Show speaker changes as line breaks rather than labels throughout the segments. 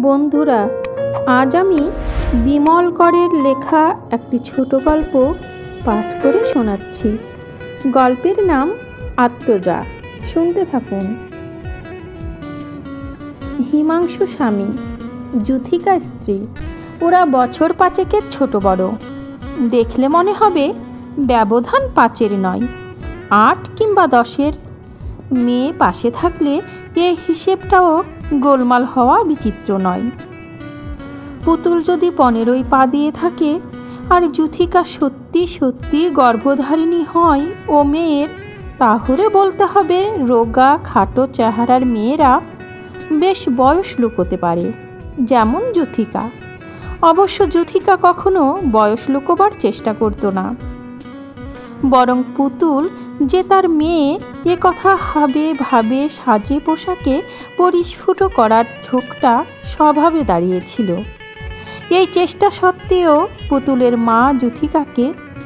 বন্ধুরা, আজ আমি বিমল করের লেখা একটি ছোট গল্প পাঠ করে শোনাচ্ছি। গল্পের নাম আত্মজা। শুনতে থাকুন। হিমাংশু স্বামী, যুথিকা স্ত্রী। ওরা বছর পাঁচেকের ছোট বড়। দেখলে মনে হবে ব্যবধান 5-এর নয়, 8 কিংবা 10-এর। মেয়ে পাশে থাকলে এই হিসেবটাও গোলমাল হওয়া বিচিত্র নয়। পুতুল যদি 15ই পা দিয়ে থাকে আর যুথিকা সত্যি সত্যি গর্ভধারিণী হয় ও মেয়ের, তাহলে বলতে হবে রোগা খাটো চেহারার মেয়েরা বেশ বয়স লুকোতে পারে, যেমন যুথিকা। অবশ্য যুথিকা কখনো বয়স লুকোবার চেষ্টা করতো না, বরং পুতুল যে তার মেয়ে এ কথা হাবে ভাবে সাজে পোশাকে পরিস্ফুট করার ঝোঁকটা স্বভাবে দাঁড়িয়েছিল। এই চেষ্টা সত্ত্বেও পুতুলের মা যুথিকাকে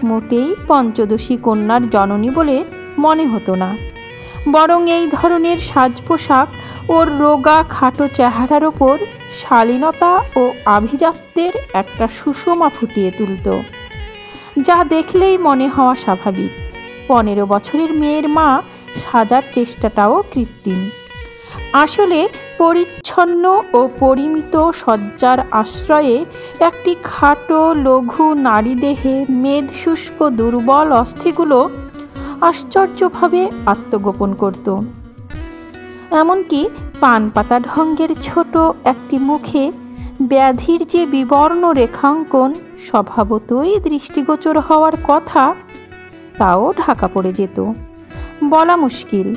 মোটেই পঞ্চদশী কন্যার জননী বলে মনে হতো না, বরং এই ধরনের সাজ পোশাক ওর রোগা খাটো চেহারার ওপর শালীনতা ও আভিজাত্যের একটা সুষমা ফুটিয়ে তুলত, যা দেখলেই মনে হওয়া স্বাভাবিক 15 বছরের মেয়ের মা সাজার চেষ্টাটাও কৃত্রিম। আসলে পরিচ্ছন্ন ও পরিমিত সজ্জার আশ্রয়ে একটি খাটো লঘু নারী দেহে মেদ শুষ্ক দুর্বল অস্থিগুলো আশ্চর্যভাবে আত্মগোপন করত। এমনকি পান পাতা ঢঙ্গের ছোট একটি মুখে ব্যাধির যে বিবর্ণ রেখাঙ্কন স্বভাবতই দৃষ্টিগোচর হওয়ার কথা, তাও ঢাকা পড়ে যেত। বলা মুশকিল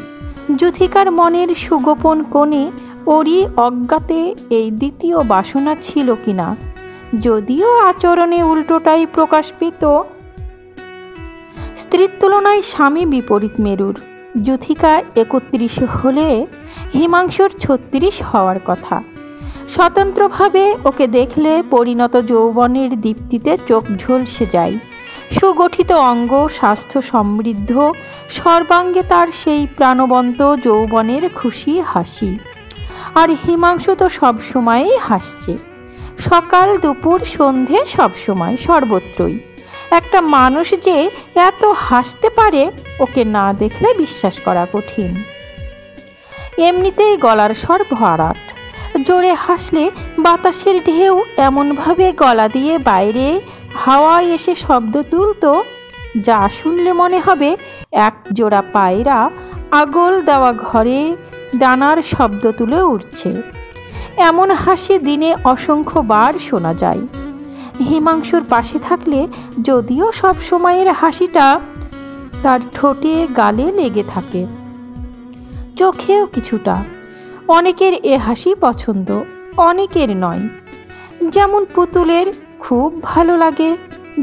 যুথিকার মনের সুগোপন কোণে ওরই অজ্ঞাতে এই দ্বিতীয় বাসনা ছিল কিনা, যদিও আচরণে উল্টোটাই প্রকাশ পেত। স্ত্রীর তুলনায় স্বামী বিপরীত মেরুর। যুথিকা 31 হলে হিমাংশুর 36 হওয়ার কথা। স্বতন্ত্রভাবে ওকে দেখলে পরিণত যৌবনের দীপ্তিতে চোখ ঝলসে যায়। সুগঠিত অঙ্গ, স্বাস্থ্য সমৃদ্ধ, সর্বাঙ্গে তার সেই প্রাণবন্ত যৌবনের খুশি হাসি। আর হিমাংশু তো সবসময়ই হাসছে, সকাল দুপুর সন্ধে সবসময় সর্বত্রই। একটা মানুষ যে এত হাসতে পারে ওকে না দেখলে বিশ্বাস করা কঠিন। এমনিতেই গলার স্বর ভরাট, জোরে হাসলে বাতাসের ঢেউ এমনভাবে গলা দিয়ে বাইরে হাওয়ায় এসে শব্দ তুলত, যা শুনলে মনে হবে এক জোড়া পায়রা আগল দেওয়া ঘরে ডানার শব্দ তুলে উঠছে। এমন হাসি দিনে অসংখ্য বার শোনা যায়। হিমাংশুর পাশে থাকলে যদিও সব সময়ের হাসিটা তার ঠোঁটে গালে লেগে থাকে, চোখেও কিছুটা। অনেকের এ হাসি পছন্দ, অনেকের নয়। যেমন পুতুলের খুব ভালো লাগে,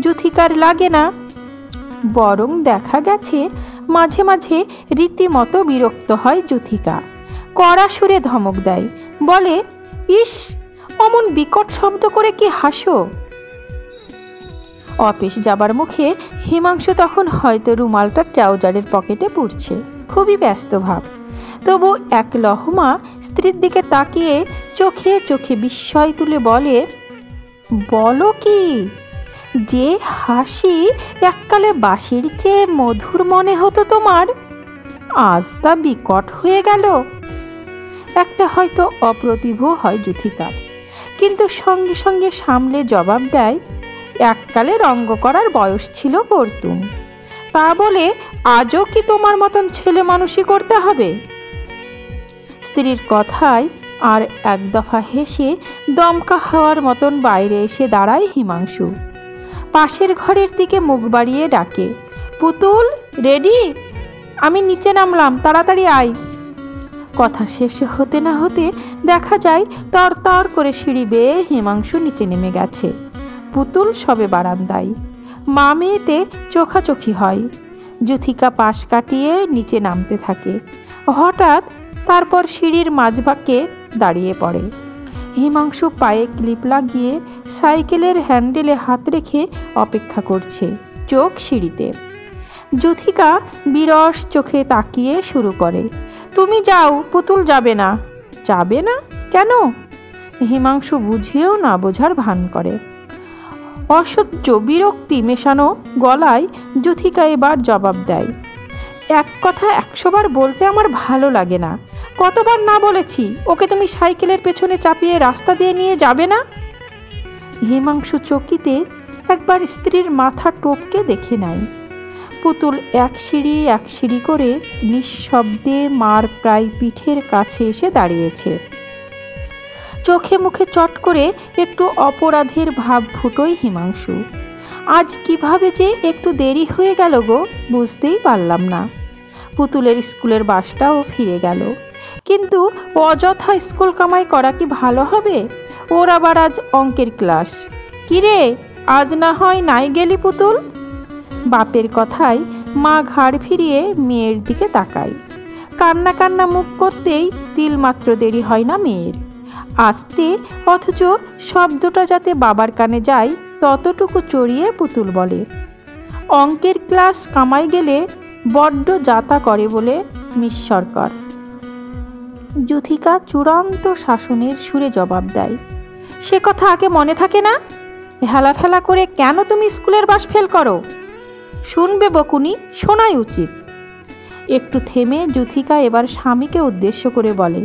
যুথিকার লাগে না। বরং দেখা গেছে মাঝে মাঝে রীতিমতো বিরক্ত হয় যুথিকা, কড়া সুরে ধমক দেয়, বলে, ইস অমন বিকট শব্দ করে কি হাসো। অফিস যাবার মুখে হিমাংশু তখন হয়তো রুমালটা ট্রাউজারের পকেটে পুরছে, খুবই ব্যস্ত ভাব। তবু এক লহমা স্ত্রীর দিকে তাকিয়ে চোখে চোখে বিস্ময় তুলে বলে, বলো কি, যে হাসি এককালে বাঁশির চেয়ে মধুর মনে হতো তোমার, আজ তা বিকট হয়ে গেল। একটা হয়তো অপ্রতিভ হয় যুথিকার, কিন্তু সঙ্গে সঙ্গে সামলে জবাব দেয়, এককালে রঙ্গ করার বয়স ছিল করতুম, তা বলে আজও কি তোমার মতন ছেলে মানুষই করতে হবে। স্ত্রীর কথায় আর এক দফা হেসে দমকা হওয়ার মতন বাইরে এসে দাঁড়ায় হিমাংশু। পাশের ঘরের দিকে মুখ বাড়িয়ে ডাকে, পুতুল রেডি, আমি নিচে নামলাম, তাড়াতাড়ি আয়। কথা শেষ হতে না হতে দেখা যায় তরতর করে সিঁড়ি বেয়ে হিমাংশু নিচে নেমে গেছে। পুতুল সবে বারান্দায়। মা মেয়েতে চোখাচোখি হয়। যুথিকা পাশ কাটিয়ে নিচে নামতে থাকে। হঠাৎ তারপর সিঁড়ির মাঝবাঁকে দাঁড়িয়ে পড়ে। হিমাংশু পায়ে ক্লিপ লাগিয়ে সাইকেলের হ্যান্ডেলে হাত রেখে অপেক্ষা করছে, চোখ সিঁড়িতে। যুথিকা বিরস চোখে তাকিয়ে শুরু করে, তুমি যাও, পুতুল যাবে না। যাবে না কেন? হিমাংশু বুঝেও না বোঝার ভান করে। অসহ্য বিরক্তি মেশানো গলায় যুথিকা এবার জবাব দেয়, এক কথা 100 বার বলতে আমার ভালো লাগে না। কতবার না বলেছি ওকে তুমি সাইকেলের পেছনে চাপিয়ে রাস্তা দিয়ে নিয়ে যাবে না? হিমাংশু চকিতে একবার স্ত্রীর মাথা টপকে দেখে নেয়। পুতুল এক সিঁড়ি করে নিঃশব্দে মার প্রায় পিঠের কাছে এসে দাঁড়িয়েছে। চোখে মুখে চট করে একটু অপরাধের ভাব ফুটোয় হিমাংশু। আজ কিভাবে যে একটু দেরি হয়ে গেল গো, বুঝতেই পারলাম না। পুতুলের স্কুলের বাসটাও ফিরে গেল, কিন্তু অযথা স্কুল কামাই করা কি ভালো হবে? ওর আবার আজ অঙ্কের ক্লাস। কিরে, আজ না হয় নাই গেলি পুতুল? বাপের কথায় মা ঘাড় ফিরিয়ে মেয়ের দিকে তাকায়। কান্না কান্না মুখ করতেই তিলমাত্র দেরি হয় না মেয়ের আসতে, অথচ শব্দটা যাতে বাবার কানে যায় ততটুকু চড়িয়ে পুতুল বলে, অঙ্কের ক্লাস কামাই গেলে বড্ড যাতা করে বলে মিস সরকার। যুথিকা চূড়ান্ত শাসনের সুরে জবাব দেয়, সে কথা আগে মনে থাকে না? হেলাফেলা করে কেন তুমি স্কুলের বাস ফেল করো? শুনবে বকুনি, শোনাই উচিত। একটু থেমে যুথিকা এবার স্বামীকে উদ্দেশ্য করে বলে,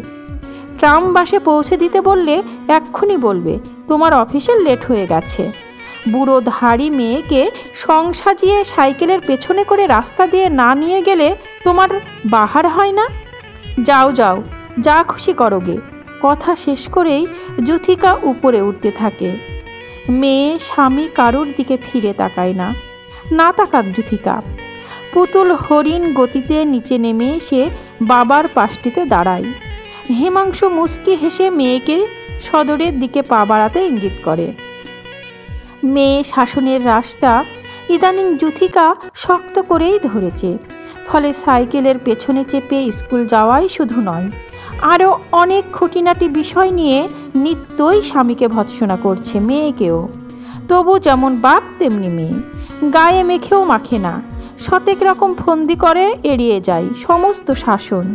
ট্রাম বাসে পৌঁছে দিতে বললে এক্ষুনি বলবে তোমার অফিসের লেট হয়ে গেছে। বুড়ো ধাড়ি মেয়েকে সং সাজিয়ে সাইকেলের পেছনে করে রাস্তা দিয়ে না নিয়ে গেলে তোমার বাহার হয় না? যাও যাও, যা খুশি করোগে। কথা শেষ করেই যুথিকা উপরে উঠতে থাকে। মেয়ে স্বামী কারুর দিকে ফিরে তাকায় না। না তাকাক যুথিকা। পুতুল হরিণ গতিতে নিচে নেমে এসে বাবার পাশটিতে দাঁড়ায়। হিমাংশু মুচকি হেসে মেয়েকে সদরের দিকে পা বাড়াতে ইঙ্গিত করে। মেয়ে শাসনের রাশটা ইদানিং যুথিকা শক্ত করেই ধরেছে। ফলে সাইকেলের পেছনে চেপে স্কুল যাওয়াই শুধু নয়, আরও অনেক খুঁটিনাটি বিষয় নিয়ে নিত্যই স্বামীকে ভৎসনা করছে মেয়েকেও। তবু যেমন বাপ তেমনি মেয়ে, গায়ে মেখেও মাখে না, শতেক রকম ফন্দি করে এড়িয়ে যায় সমস্ত শাসন।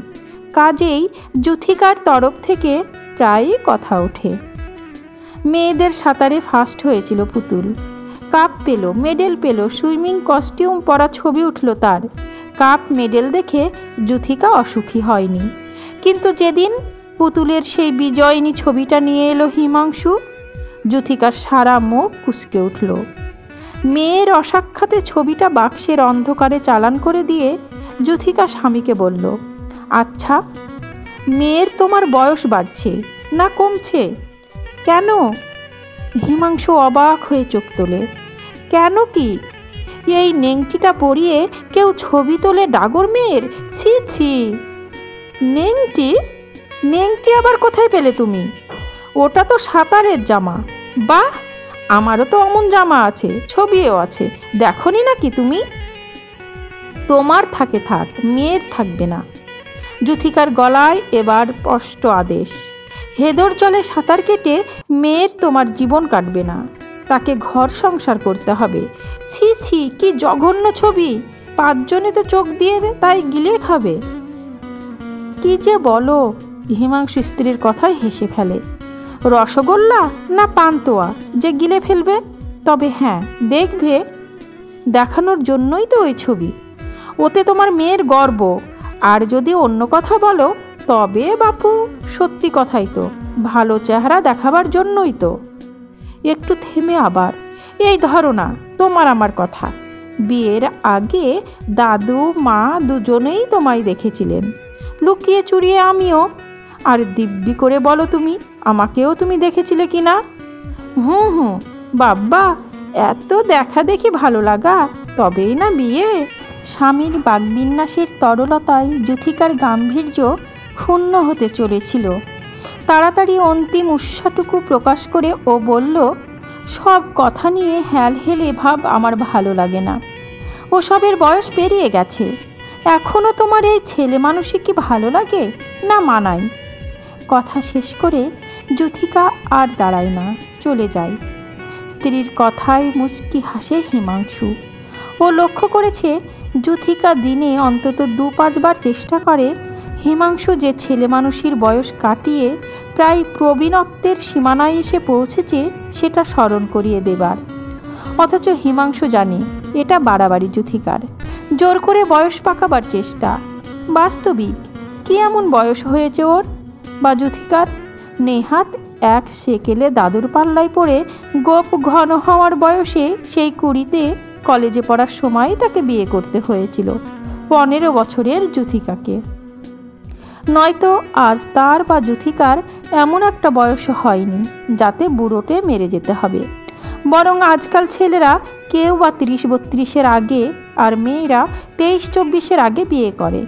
কাজেই যুথিকার তরফ থেকে প্রায়ই কথা ওঠে। মেয়েদের সাঁতারে ফার্স্ট হয়েছিল পুতুল, কাপ পেল, মেডেল পেল, সুইমিং কস্টিউম পরা ছবি উঠল তার। কাপ মেডেল দেখে যুথিকা অসুখী হয়নি, কিন্তু যেদিন পুতুলের সেই বিজয়িনী ছবিটা নিয়ে এলো হিমাংশু, যুথিকার সারা মুখ কুঁচকে উঠল। মেয়ের অসাক্ষাতে ছবিটা বাক্সের অন্ধকারে চালান করে দিয়ে যুথিকা স্বামীকে বলল, আচ্ছা মেয়ের তোমার বয়স বাড়ছে না কমছে? কেন? হিমাংশু অবাক হয়ে চোখ তোলে। কেন কি? এই নেংটিটা পরিয়ে কেউ ছবি তোলে ডাগর মেয়ের? ছি ছি। নেংটি? নেংটি আবার কোথায় পেলে তুমি? ওটা তো সাঁতারের জামা। বাহ, আমারও তো অমন জামা আছে, ছবিও আছে, দেখোনি নাকি তুমি? তোমার থাকে থাক, মেয়ের থাকবে না। যুথিকার গলায় এবার স্পষ্ট আদেশ। হেদর জলে সাঁতার কেটে মেয়ের তোমার জীবন কাটবে না, তাকে ঘর সংসার করতে হবে। ছি ছি, কি জঘন্য ছবি! 5 জনেতে চোখ দিয়ে তাই গিলে খাবে। কি যে বলো! হিমাংশু স্ত্রীর কথায় হেসে ফেলে। রসগোল্লা না পান্তুয়া যে গিলে ফেলবে? তবে হ্যাঁ, দেখবে, দেখানোর জন্যই তো ওই ছবি। ওতে তোমার মেয়ের গর্ব। আর যদি অন্য কথা বলো, তবে বাপু সত্যি কথাই তো, ভালো চেহারা দেখাবার জন্যই তো। একটু থেমে আবার, এই ধরো না তোমার আমার কথা। বিয়ের আগে দাদু মা দুজনেই তোমায় দেখেছিলেন, লুকিয়ে চুরিয়ে আমিও। আর দিব্যি করে বলো তুমি, আমাকেও তুমি দেখেছিলে কি না? হুম, বাব্বা, এত দেখা দেখি ভালো লাগা, তবেই না বিয়ে। স্বামীর বাগবিন্যাসের তরলতায় যুথিকার গাম্ভীর্য ক্ষুণ্ণ হতে চলেছিল। তাড়াতাড়ি অন্তিম উৎসাহটুকু প্রকাশ করে ও বলল, সব কথা নিয়ে হেলে ভাব আমার ভালো লাগে না। ওসবের বয়স পেরিয়ে গেছে। এখনও তোমার এই ছেলে মানুষই কি ভালো লাগে না মানায়? কথা শেষ করে যুথিকা আর দাঁড়ায় না, চলে যায়। স্ত্রীর কথায় মুচকি হাসে হিমাংশু। ও লক্ষ্য করেছে যুথিকা দিনে অন্তত 2-5 বার চেষ্টা করে হিমাংশু যে ছেলে মানুষের বয়স কাটিয়ে প্রায় প্রবীণত্বের সীমানায় এসে পৌঁছেছে সেটা স্মরণ করিয়ে দেবার। অথচ হিমাংশু জানে এটা বাড়াবাড়ি যুথিকার, জোর করে বয়স পাকাবার চেষ্টা। বাস্তবিক কি এমন বয়স হয়েছে ওর বা যুথিকার? নেহাত এক সেকেলে দাদুর পাল্লায় পড়ে গোপ ঘন হওয়ার বয়সে সেই 20-তে কলেজে পড়ার সময় তাকে বিয়ে করতে হয়েছিল 15 বছরের যুথিকাকে। নয়তো আজ তার বা যুথিকার এমন একটা বয়স হয়নি যাতে বুড়োটে মেরে যেতে হবে। বরং আজকাল ছেলেরা কেউ বা 30-32-এর আগে আর মেয়েরা 23-24-এর আগে বিয়ে করে।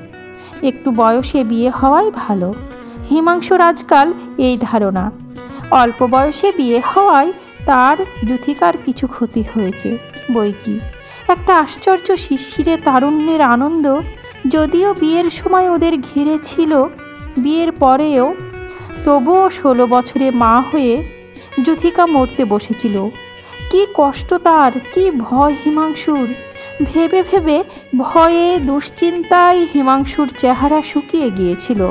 একটু বয়সে বিয়ে হওয়াই ভালো। হিমাংশুর আজকাল এই ধারণা। অল্প বয়সে বিয়ে হওয়ায় তার যুথিকার কিছু ক্ষতি হয়েছে বৈকি। একটা আশ্চর্য শিশিরে তারুণ্যের আনন্দ যদিও বিয়ের সময় ওদের ঘিরে ছিল, বিয়ের পরেও তবুও 16 বছরে মা হয়ে যুথিকা মরতে বসেছিল। কি কষ্ট তার, কি ভয় হিমাংশুর! ভেবে ভেবে ভয়ে দুশ্চিন্তায় হিমাংশুর চেহারা শুকিয়ে গিয়েছিল।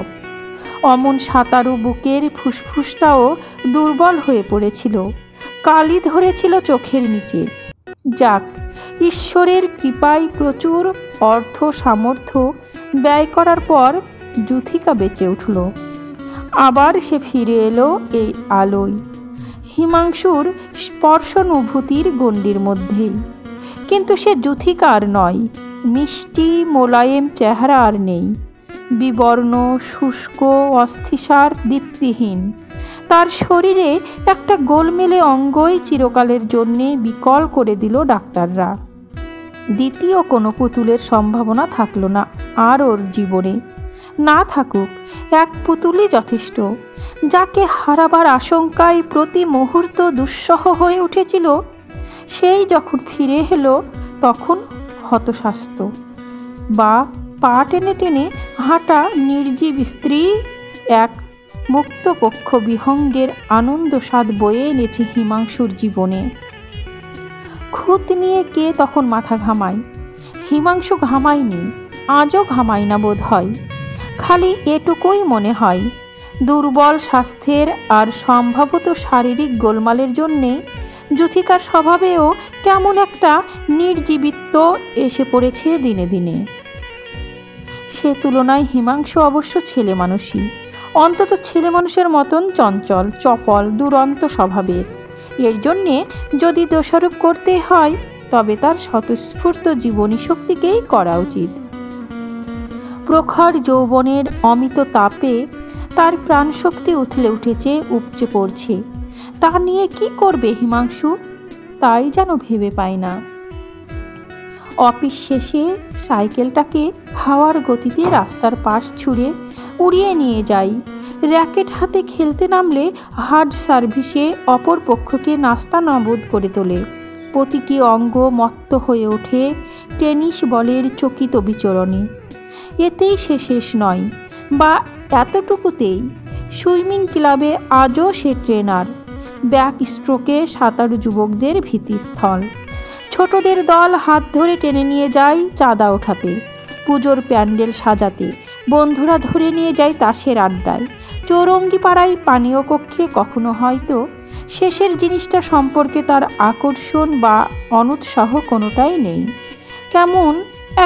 অমন সাঁতারু বুকের ফুসফুসটাও দুর্বল হয়ে পড়েছিল, কালি ধরেছিল চোখের নিচে। যাক, ঈশ্বরের কৃপায় প্রচুর অর্থ সামর্থ্য ব্যয় করার পর যুথিকা বেঁচে উঠল। আবার সে ফিরে এলো এই আলোয়, হিমাংশুর স্পর্শানুভূতির গণ্ডির মধ্যেই। কিন্তু সে যুথিকা আর নয়, মিষ্টি মোলায়েম চেহারা আর নেই, বিবর্ণ, শুষ্ক, অস্থিসার, দীপ্তিহীন। তার শরীরে একটা গোলমেলে অঙ্গই চিরকালের জন্যে বিকল করে দিল ডাক্তাররা। দ্বিতীয় কোনো পুতুলের সম্ভাবনা থাকলো না আর ওর জীবনে। না থাকুক, এক পুতুলই যথেষ্ট। যাকে হারাবার আশঙ্কায় প্রতি মুহূর্ত দুঃসহ হয়ে উঠেছিল, সেই যখন ফিরে এলো তখন হতশাস্ত বা পা টেনে টেনে হাঁটা নির্জীব স্ত্রী এক মুক্তপক্ষ বিহঙ্গের আনন্দ স্বাদ বয়ে এনেছে হিমাংশুর জীবনে। খুঁত নিয়ে কে তখন মাথা ঘামায়? হিমাংশু ঘামায়নি, আজও ঘামায় না বোধ হয়। খালি এটুকুই মনে হয়, দুর্বল স্বাস্থ্যের আর সম্ভবত শারীরিক গোলমালের জন্যে যুথিকার স্বভাবেও কেমন একটা নির্জীবিত্ব এসে পড়েছে দিনে দিনে। সে তুলনায় হিমাংশু অবশ্য ছেলে মানুষই, অন্তত ছেলে মানুষের মতন চঞ্চল, চপল, দুরন্ত স্বভাবের। এর জন্যে যদি দোষারোপ করতে হয় তবে তার স্বতঃস্ফূর্ত জীবনী শক্তিকেই করা উচিত। প্রখর যৌবনের অমিত তাপে তার প্রাণশক্তি উথলে উঠেছে, উপচে পড়ছে। তা নিয়ে কি করবে হিমাংশু, তাই যেন ভেবে পায় না। অফিস শেষে সাইকেলটাকে হাওয়ার গতিতে রাস্তার পাশ ছুঁড়ে উড়িয়ে নিয়ে যাই। র্যাকেট হাতে খেলতে নামলে হার্ড সার্ভিসে অপর পক্ষকে নাস্তানাবুদ করে তোলে। প্রতিটি অঙ্গ মত্ত হয়ে ওঠে টেনিস বলের চকিত বিচরণে। এতেই সে শেষ নয়, বা এতটুকুতেই। সুইমিং ক্লাবে আজও সে ট্রেনার, ব্যাক স্ট্রোকে সাঁতারু যুবকদের ভীতিস্থল। ছোটদের দল হাত ধরে টেনে নিয়ে যায় চাঁদা ওঠাতে, পুজোর প্যান্ডেল সাজাতে। বন্ধুরা ধরে নিয়ে যায় তাসের আড্ডায়, চৌরঙ্গি পাড়ায় পানীয় কক্ষে। কখনো হয়তো শেষের জিনিসটা সম্পর্কে তার আকর্ষণ বা অনুৎসাহ কোনোটাই নেই। কেমন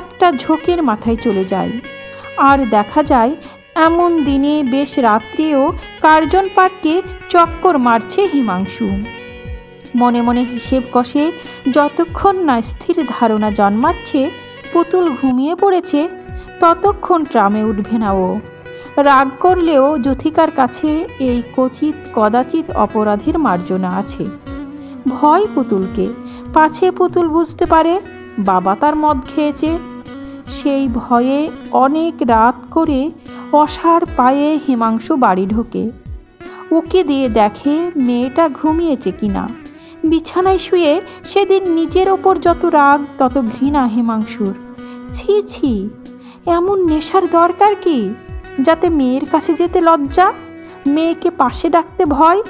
একটা ঝোঁকের মাথায় চলে যায়। আর দেখা যায় এমন দিনে বেশ রাত্রেও কার্জন পার্কে চক্কর মারছে হিমাংশু। মনে মনে হিসেব কষে যতক্ষণ না স্থির ধারণা জন্মাচ্ছে পুতুল ঘুমিয়ে পড়েছে, ততক্ষণ ট্রামে উঠবে না ও। রাগ করলেও যুথিকার কাছে এই কদাচিৎ অপরাধের মার্জনা আছে। ভয় পুতুলকে, পাছে পুতুল বুঝতে পারে বাবা তার মদ খেয়েছে। সেই ভয়ে অনেক রাত করে অসাড় পায়ে হিমাংশু বাড়ি ঢোকে। উকি দিয়ে দেখে মেয়েটা ঘুমিয়েছে কিনা। বিছানায় শুয়ে সেদিন নিজের ওপর যত রাগ তত ঘৃণা হিমাংশুর। ছি ছি, এমন নেশার দরকার কি যাতে মেয়ের কাছে যেতে লজ্জা, মেয়েকে পাশে ডাকতে ভয়?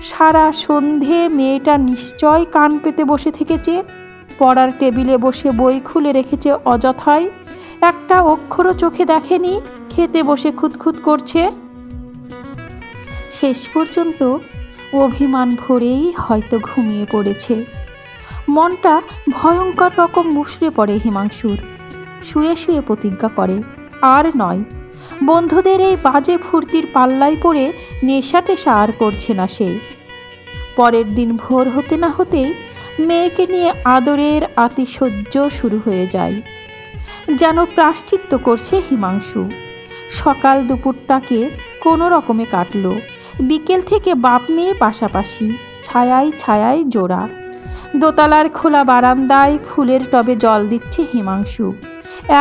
সারা সন্ধে মেয়েটা নিশ্চয় কান পেতে বসে থেকেছে, পড়ার টেবিলে বসে বই খুলে রেখেছে অযথায়, একটা অক্ষরও চোখে দেখেনি। খেতে বসে খুঁতখুত করছে। শেষ পর্যন্ত অভিমান ভরেই হয়তো ঘুমিয়ে পড়েছে। মনটা ভয়ঙ্কর রকম মুষড়ে পড়ে হিমাংশুর। শুয়ে শুয়ে প্রতিজ্ঞা করে, আর নয়, বন্ধুদের এই বাজে ফুর্তির পাল্লায় পড়ে নেশা টেশা আর করছে না সে। পরের দিন ভোর হতে না হতেই মেয়েকে নিয়ে আদরের আতিশয্য শুরু হয়ে যায়। যেন প্রায়শ্চিত্ত করছে হিমাংশু। সকাল দুপুরটাকে কোনো রকমে কাটল। বিকেল থেকে বাপ মেয়ে পাশাপাশি, ছায়ায় ছায়ায় জোড়া। দোতলার খোলা বারান্দায় ফুলের টবে জল দিচ্ছে হিমাংশু।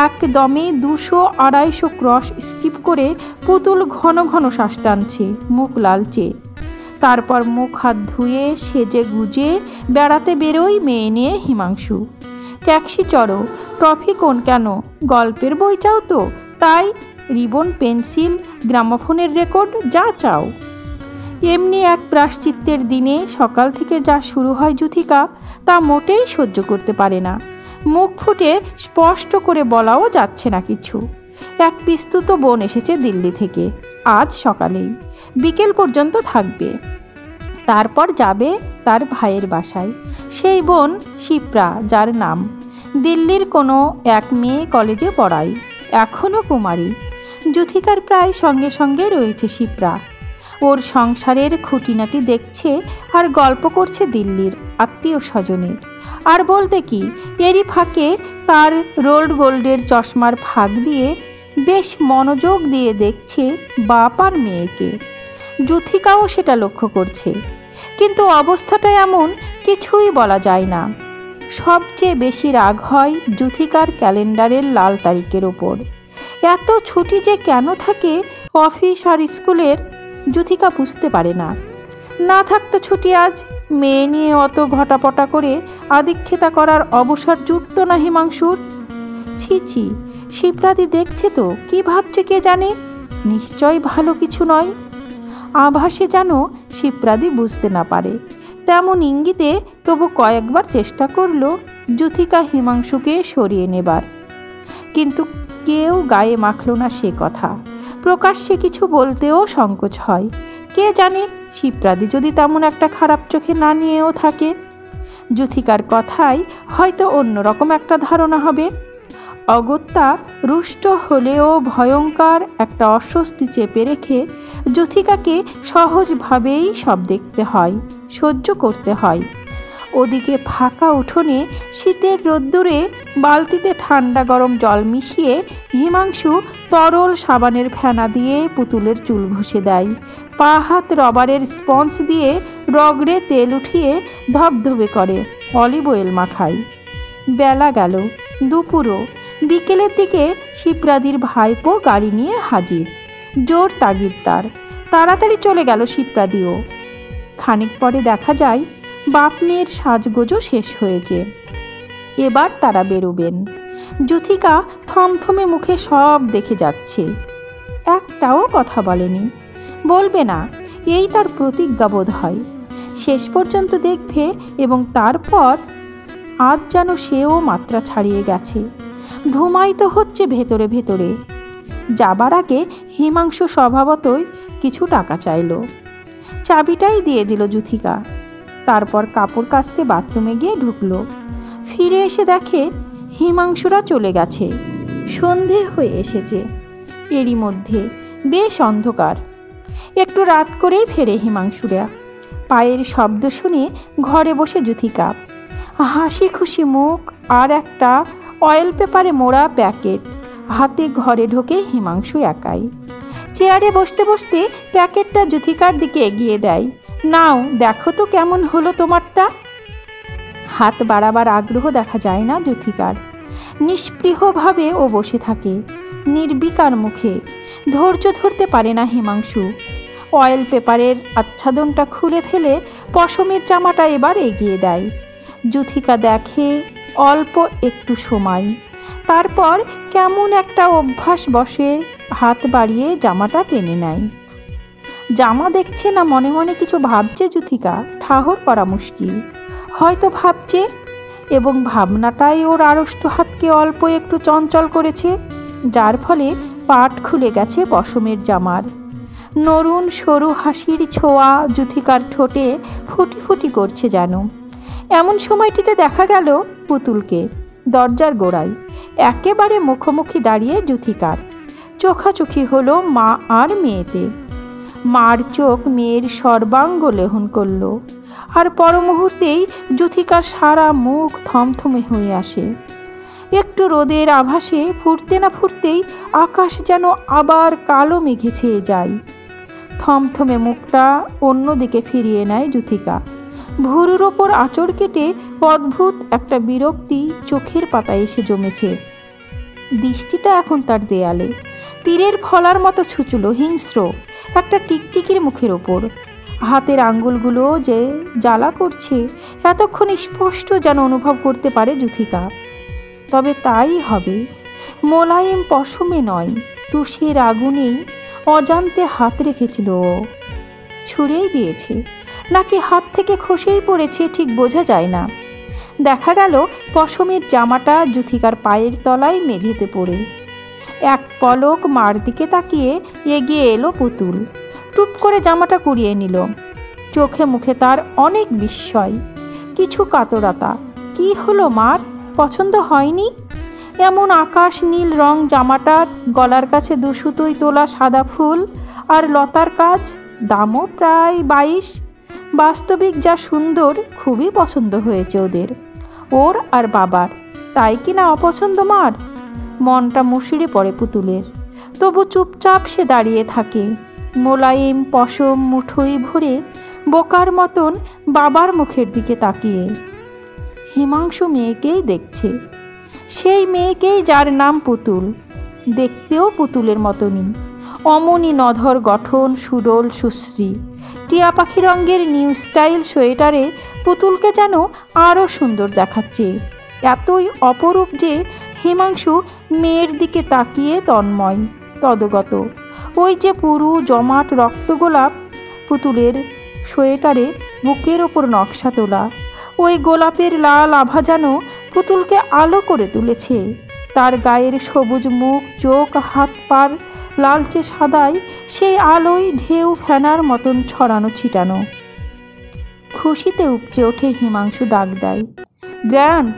একদমে 200-250 ক্রস স্কিপ করে পুতুল ঘন ঘন শ্বাস টানছে, মুখ লালচে। তারপর মুখ হাত ধুয়ে সেজে গুজে বেড়াতে বেরোই মেয়ে নিয়ে হিমাংশু। ট্যাক্সি চড়ো, ট্রফি কোন কেন, গল্পের বই চাও তো তাই, রিবন, পেন্সিল, গ্রামাফোনের রেকর্ড, যা চাও। এমনি এক প্রায়শ্চিত্তের দিনে সকাল থেকে যা শুরু হয় যুথিকা তা মোটেই সহ্য করতে পারে না। মুখ ফুটে স্পষ্ট করে বলাও যাচ্ছে না কিছু। এক পিস্তুত বোন এসেছে দিল্লি থেকে, আজ সকালেই, বিকেল পর্যন্ত থাকবে। তারপর যাবে তার ভাইয়ের বাসায়। সেই বোন শিপ্রা, যার নাম। দিল্লির কোনো এক মেয়ে কলেজে পড়ায়, এখনও কুমারী। যুথিকার প্রায় সঙ্গে সঙ্গে রয়েছে শিপ্রা। ওর সংসারের খুঁটিনাটি দেখছে আর গল্প করছে দিল্লির আত্মীয় স্বজনের। আর বলতে কি, এরই ফাঁকে তার রোল্ড গোল্ডের চশমার ফাঁক দিয়ে বেশ মনোযোগ দিয়ে দেখছে বাপ আর মেয়েকে। যুথিকাও সেটা লক্ষ্য করছে, কিন্তু অবস্থাটা এমন কিছুই বলা যায় না। সবচেয়ে বেশি রাগ হয় যুথিকার ক্যালেন্ডারের লাল তারিখের ওপর। এত ছুটি যে কেন থাকে অফিস আর স্কুলের, যুথিকা বুঝতে পারে না। না থাকতো ছুটি আজ, মেয়ে নিয়ে অত ঘটাপটা করে আদিক্ষেতা করার অবসর জুটত না হিমাংশুর। ছি ছি, শিপ্রাদি দেখছে তো, কি ভাবছে কে জানে, নিশ্চয় ভালো কিছু নয়। আভাসে যেন শিপ্রাদি বুঝতে না পারে, তেমন ইঙ্গিতে তবু কয়েকবার চেষ্টা করল যুথিকা হিমাংশুকে সরিয়ে নেবার। কিন্তু কেউ গায়ে মাখল না সে কথা। প্রকাশ্যে কিছু বলতেও সংকোচ হয়। কে জানে, শিপ্রাদি যদি তেমন একটা খারাপ চোখে না নিয়েও থাকে, যুথিকার কথায় হয়তো অন্যরকম একটা ধারণা হবে। অগত্যা রুষ্ট হলেও ভয়ঙ্কর একটা অস্বস্তি চেপে রেখে যুথিকাকে সহজভাবেই সব দেখতে হয়, সহ্য করতে হয়। ওদিকে ফাঁকা উঠোনে শীতের রোদ্দুরে বালতিতে ঠান্ডা গরম জল মিশিয়ে হিমাংশু তরল সাবানের ফেনা দিয়ে পুতুলের চুল ঘষে দেয়। পা হাত রবারের স্পঞ্জ দিয়ে রগড়ে তেল উঠিয়ে ধবধবে করে, অলিভ অয়েল মাখায়। বেলা গেল, দুপুরও। বিকেলের দিকে শিপ্রাদির ভাইপো গাড়ি নিয়ে হাজির। জোর তাগিদ তার, তাড়াতাড়ি চলে গেল শিপ্রাদিও। খানিক পরে দেখা যায় বাপ মেয়ের সাজগোজও শেষ হয়েছে, এবার তারা বেরোবেন। যুথিকা থমথমে মুখে সব দেখে যাচ্ছে, একটাও কথা বলেনি, বলবে না, এই তার প্রতিজ্ঞা বোধ হয়। শেষ পর্যন্ত দেখবে এবং তারপর আজ যেন সেও মাত্রা ছাড়িয়ে গেছে, ধুমায়িত হচ্ছে ভেতরে ভেতরে। যাবার আগে হিমাংশু স্বভাবতই কিছু টাকা চাইল, চাবিটাই দিয়ে দিল যুথিকা। তারপর কাপড় কাচতে বাথরুমে গিয়ে ঢুকলো। ফিরে এসে দেখে হিমাংশুরা চলে গেছে, সন্ধে হয়ে এসেছে। এরই মধ্যে বেশ অন্ধকার। একটু রাত করেই ফেরে হিমাংশুরা। পায়ের শব্দ শুনে ঘরে বসে যুথিকা, হাসি খুশি মুখ আর একটা অয়েল পেপারে মোড়া প্যাকেট হাতে ঘরে ঢোকে হিমাংশু একাই। চেয়ারে বসতে বসতে প্যাকেটটা যুথিকার দিকে এগিয়ে দেয়। নাও, দেখো তো কেমন হলো তোমারটা। হাত বাড়াবার আগ্রহ দেখা যায় না যুথিকার। নিষ্পৃহভাবে ও বসে থাকে, নির্বিকার মুখে। ধৈর্য ধরতে পারে না হিমাংশু। অয়েল পেপারের আচ্ছাদনটা খুলে ফেলে পশমের জামাটা এবার এগিয়ে দেয়। যুথিকা দেখে অল্প একটু সময়, তারপর কেমন একটা অভ্যাস বসে হাত বাড়িয়ে জামাটা টেনে নেয়। জামা দেখছে না মনে মনে কিছু ভাবছে যুথিকা, ঠাহর করা মুশকিল। হয়তো ভাবছে, এবং ভাবনাটাই ওর আড়ষ্ট হাতকে অল্প একটু চঞ্চল করেছে, যার ফলে পাট খুলে গেছে পশমের জামার। নরুন সরু হাসির ছোঁয়া যুথিকার ঠোঁটে ফুটি ফুটি করছে যেন। এমন সময়টিতে দেখা গেল পুতুলকে দরজার গোড়ায় একেবারে মুখোমুখি দাঁড়িয়ে যুথিকার। চোখাচোখি হলো মা আর মেয়েতে। মার চোখ মেয়ের সর্বাঙ্গ লেহন করল, আর পর মুহূর্তেই যুথিকার সারা মুখ থমথমে হয়ে আসে। একটু রোদের আভাসে ফুটতে না ফুটতেই আকাশ যেন আবার কালো মেঘে ছেয়ে যায়। থমথমে মুখটা অন্যদিকে ফিরিয়ে নেয় যুথিকা। ভুরুর ওপর আঁচড় কেটে অদ্ভুত একটা বিরক্তি চোখের পাতায় এসে জমেছে। দৃষ্টিটা এখন তার দেয়ালে, তীরের ফলার মতো ছুচুলো হিংস্র একটা টিকটিকির মুখের ওপর। হাতের আঙ্গুলগুলো যে জ্বালা করছে এতক্ষণ স্পষ্ট যেন অনুভব করতে পারে যুথিকা। তবে তাই হবে, মোলায়েম পশমে নয়, তুষের আগুনেই অজান্তে হাত রেখেছিল ও। ছুঁড়েই দিয়েছে নাকি হাত থেকে খসেই পড়েছে ঠিক বোঝা যায় না। দেখা গেল পশমের জামাটা যুথিকার পায়ের তলায় মেঝেতে পড়ে। এক পলক মার দিকে তাকিয়ে এগিয়ে এলো পুতুল। টুপ করে জামাটা কুড়িয়ে নিল। চোখে মুখে তার অনেক বিস্ময়, কিছু কাতরতা। কি হলো মার, পছন্দ হয়নি? এমন আকাশ নীল রং জামাটার গলার কাছে দুসুতোই তোলা সাদা ফুল আর লতার কাজ, দামও প্রায় 22। বাস্তবিক যা সুন্দর, খুবই পছন্দ হয়েছে ওদের, ওর আর বাবার। তাই কি না অপছন্দ মার? মনটা মুষড়ে পড়ে পুতুলের। তবু চুপচাপ সে দাঁড়িয়ে থাকে, মোলায়েম পশম মুঠোই ভরে বোকার মতন বাবার মুখের দিকে তাকিয়ে। হিমাংশু মেয়েকেই দেখছে, সেই মেয়েকেই যার নাম পুতুল। দেখতেও পুতুলের মতনই, অমনি নধর গঠন, সুডোল সুশ্রী। টিয়া পাখি রঙের নিউ স্টাইল সোয়েটারে পুতুলকে যেন আরও সুন্দর দেখাচ্ছে। এতই অপরূপ যে হিমাংশু মেয়ের দিকে তাকিয়ে তন্ময়, তদগত। ওই যে পুরু জমাট রক্তগোলাপ পুতুলের সোয়েটারে বুকের ওপর নকশা তোলা, ওই গোলাপের লাল আভা যেন পুতুলকে আলো করে তুলেছে। তার গায়ের সবুজ মুখ, চোখ, হাত পার লালচে সাদায় সেই আলোয় ঢেউ ফেনার মতন ছড়ানো ছিটানো। খুশিতে উপচে ওঠে হিমাংশু, ডাক দেয়, গ্র্যান্ড,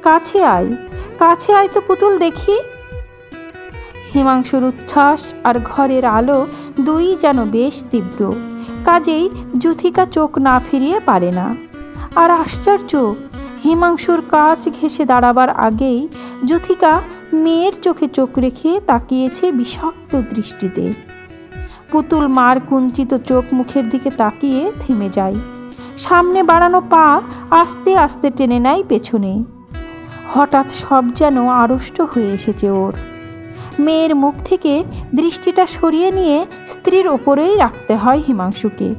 কাছে আয়, কাছে আয় তো পুতুল দেখি। হিমাংশুর উচ্ছ্বাস আর ঘরের আলো দুই যেন বেশ তীব্র, কাজেই যুথিকা চোখ না ফিরিয়ে পারে না। আর আশ্চর্য, হিমাংশুর কাছ ঘেঁষে দাঁড়াবার আগেই যুথিকা মেয়ের চোখে চোখ রেখে তাকিয়েছে বিষাক্ত দৃষ্টিতে। পুতুল মার কুঞ্চিত চোখ মুখের দিকে তাকিয়ে থেমে যায়। সামনে বাড়ানো পা আস্তে আস্তে টেনে নেয় পেছনে। হঠাৎ সব যেন আড়ষ্ট হয়ে এসেছে ওর। মেয়ের মুখ থেকে দৃষ্টিটা সরিয়ে নিয়ে স্ত্রীর ওপরেই রাখতে হয় হিমাংশুকে।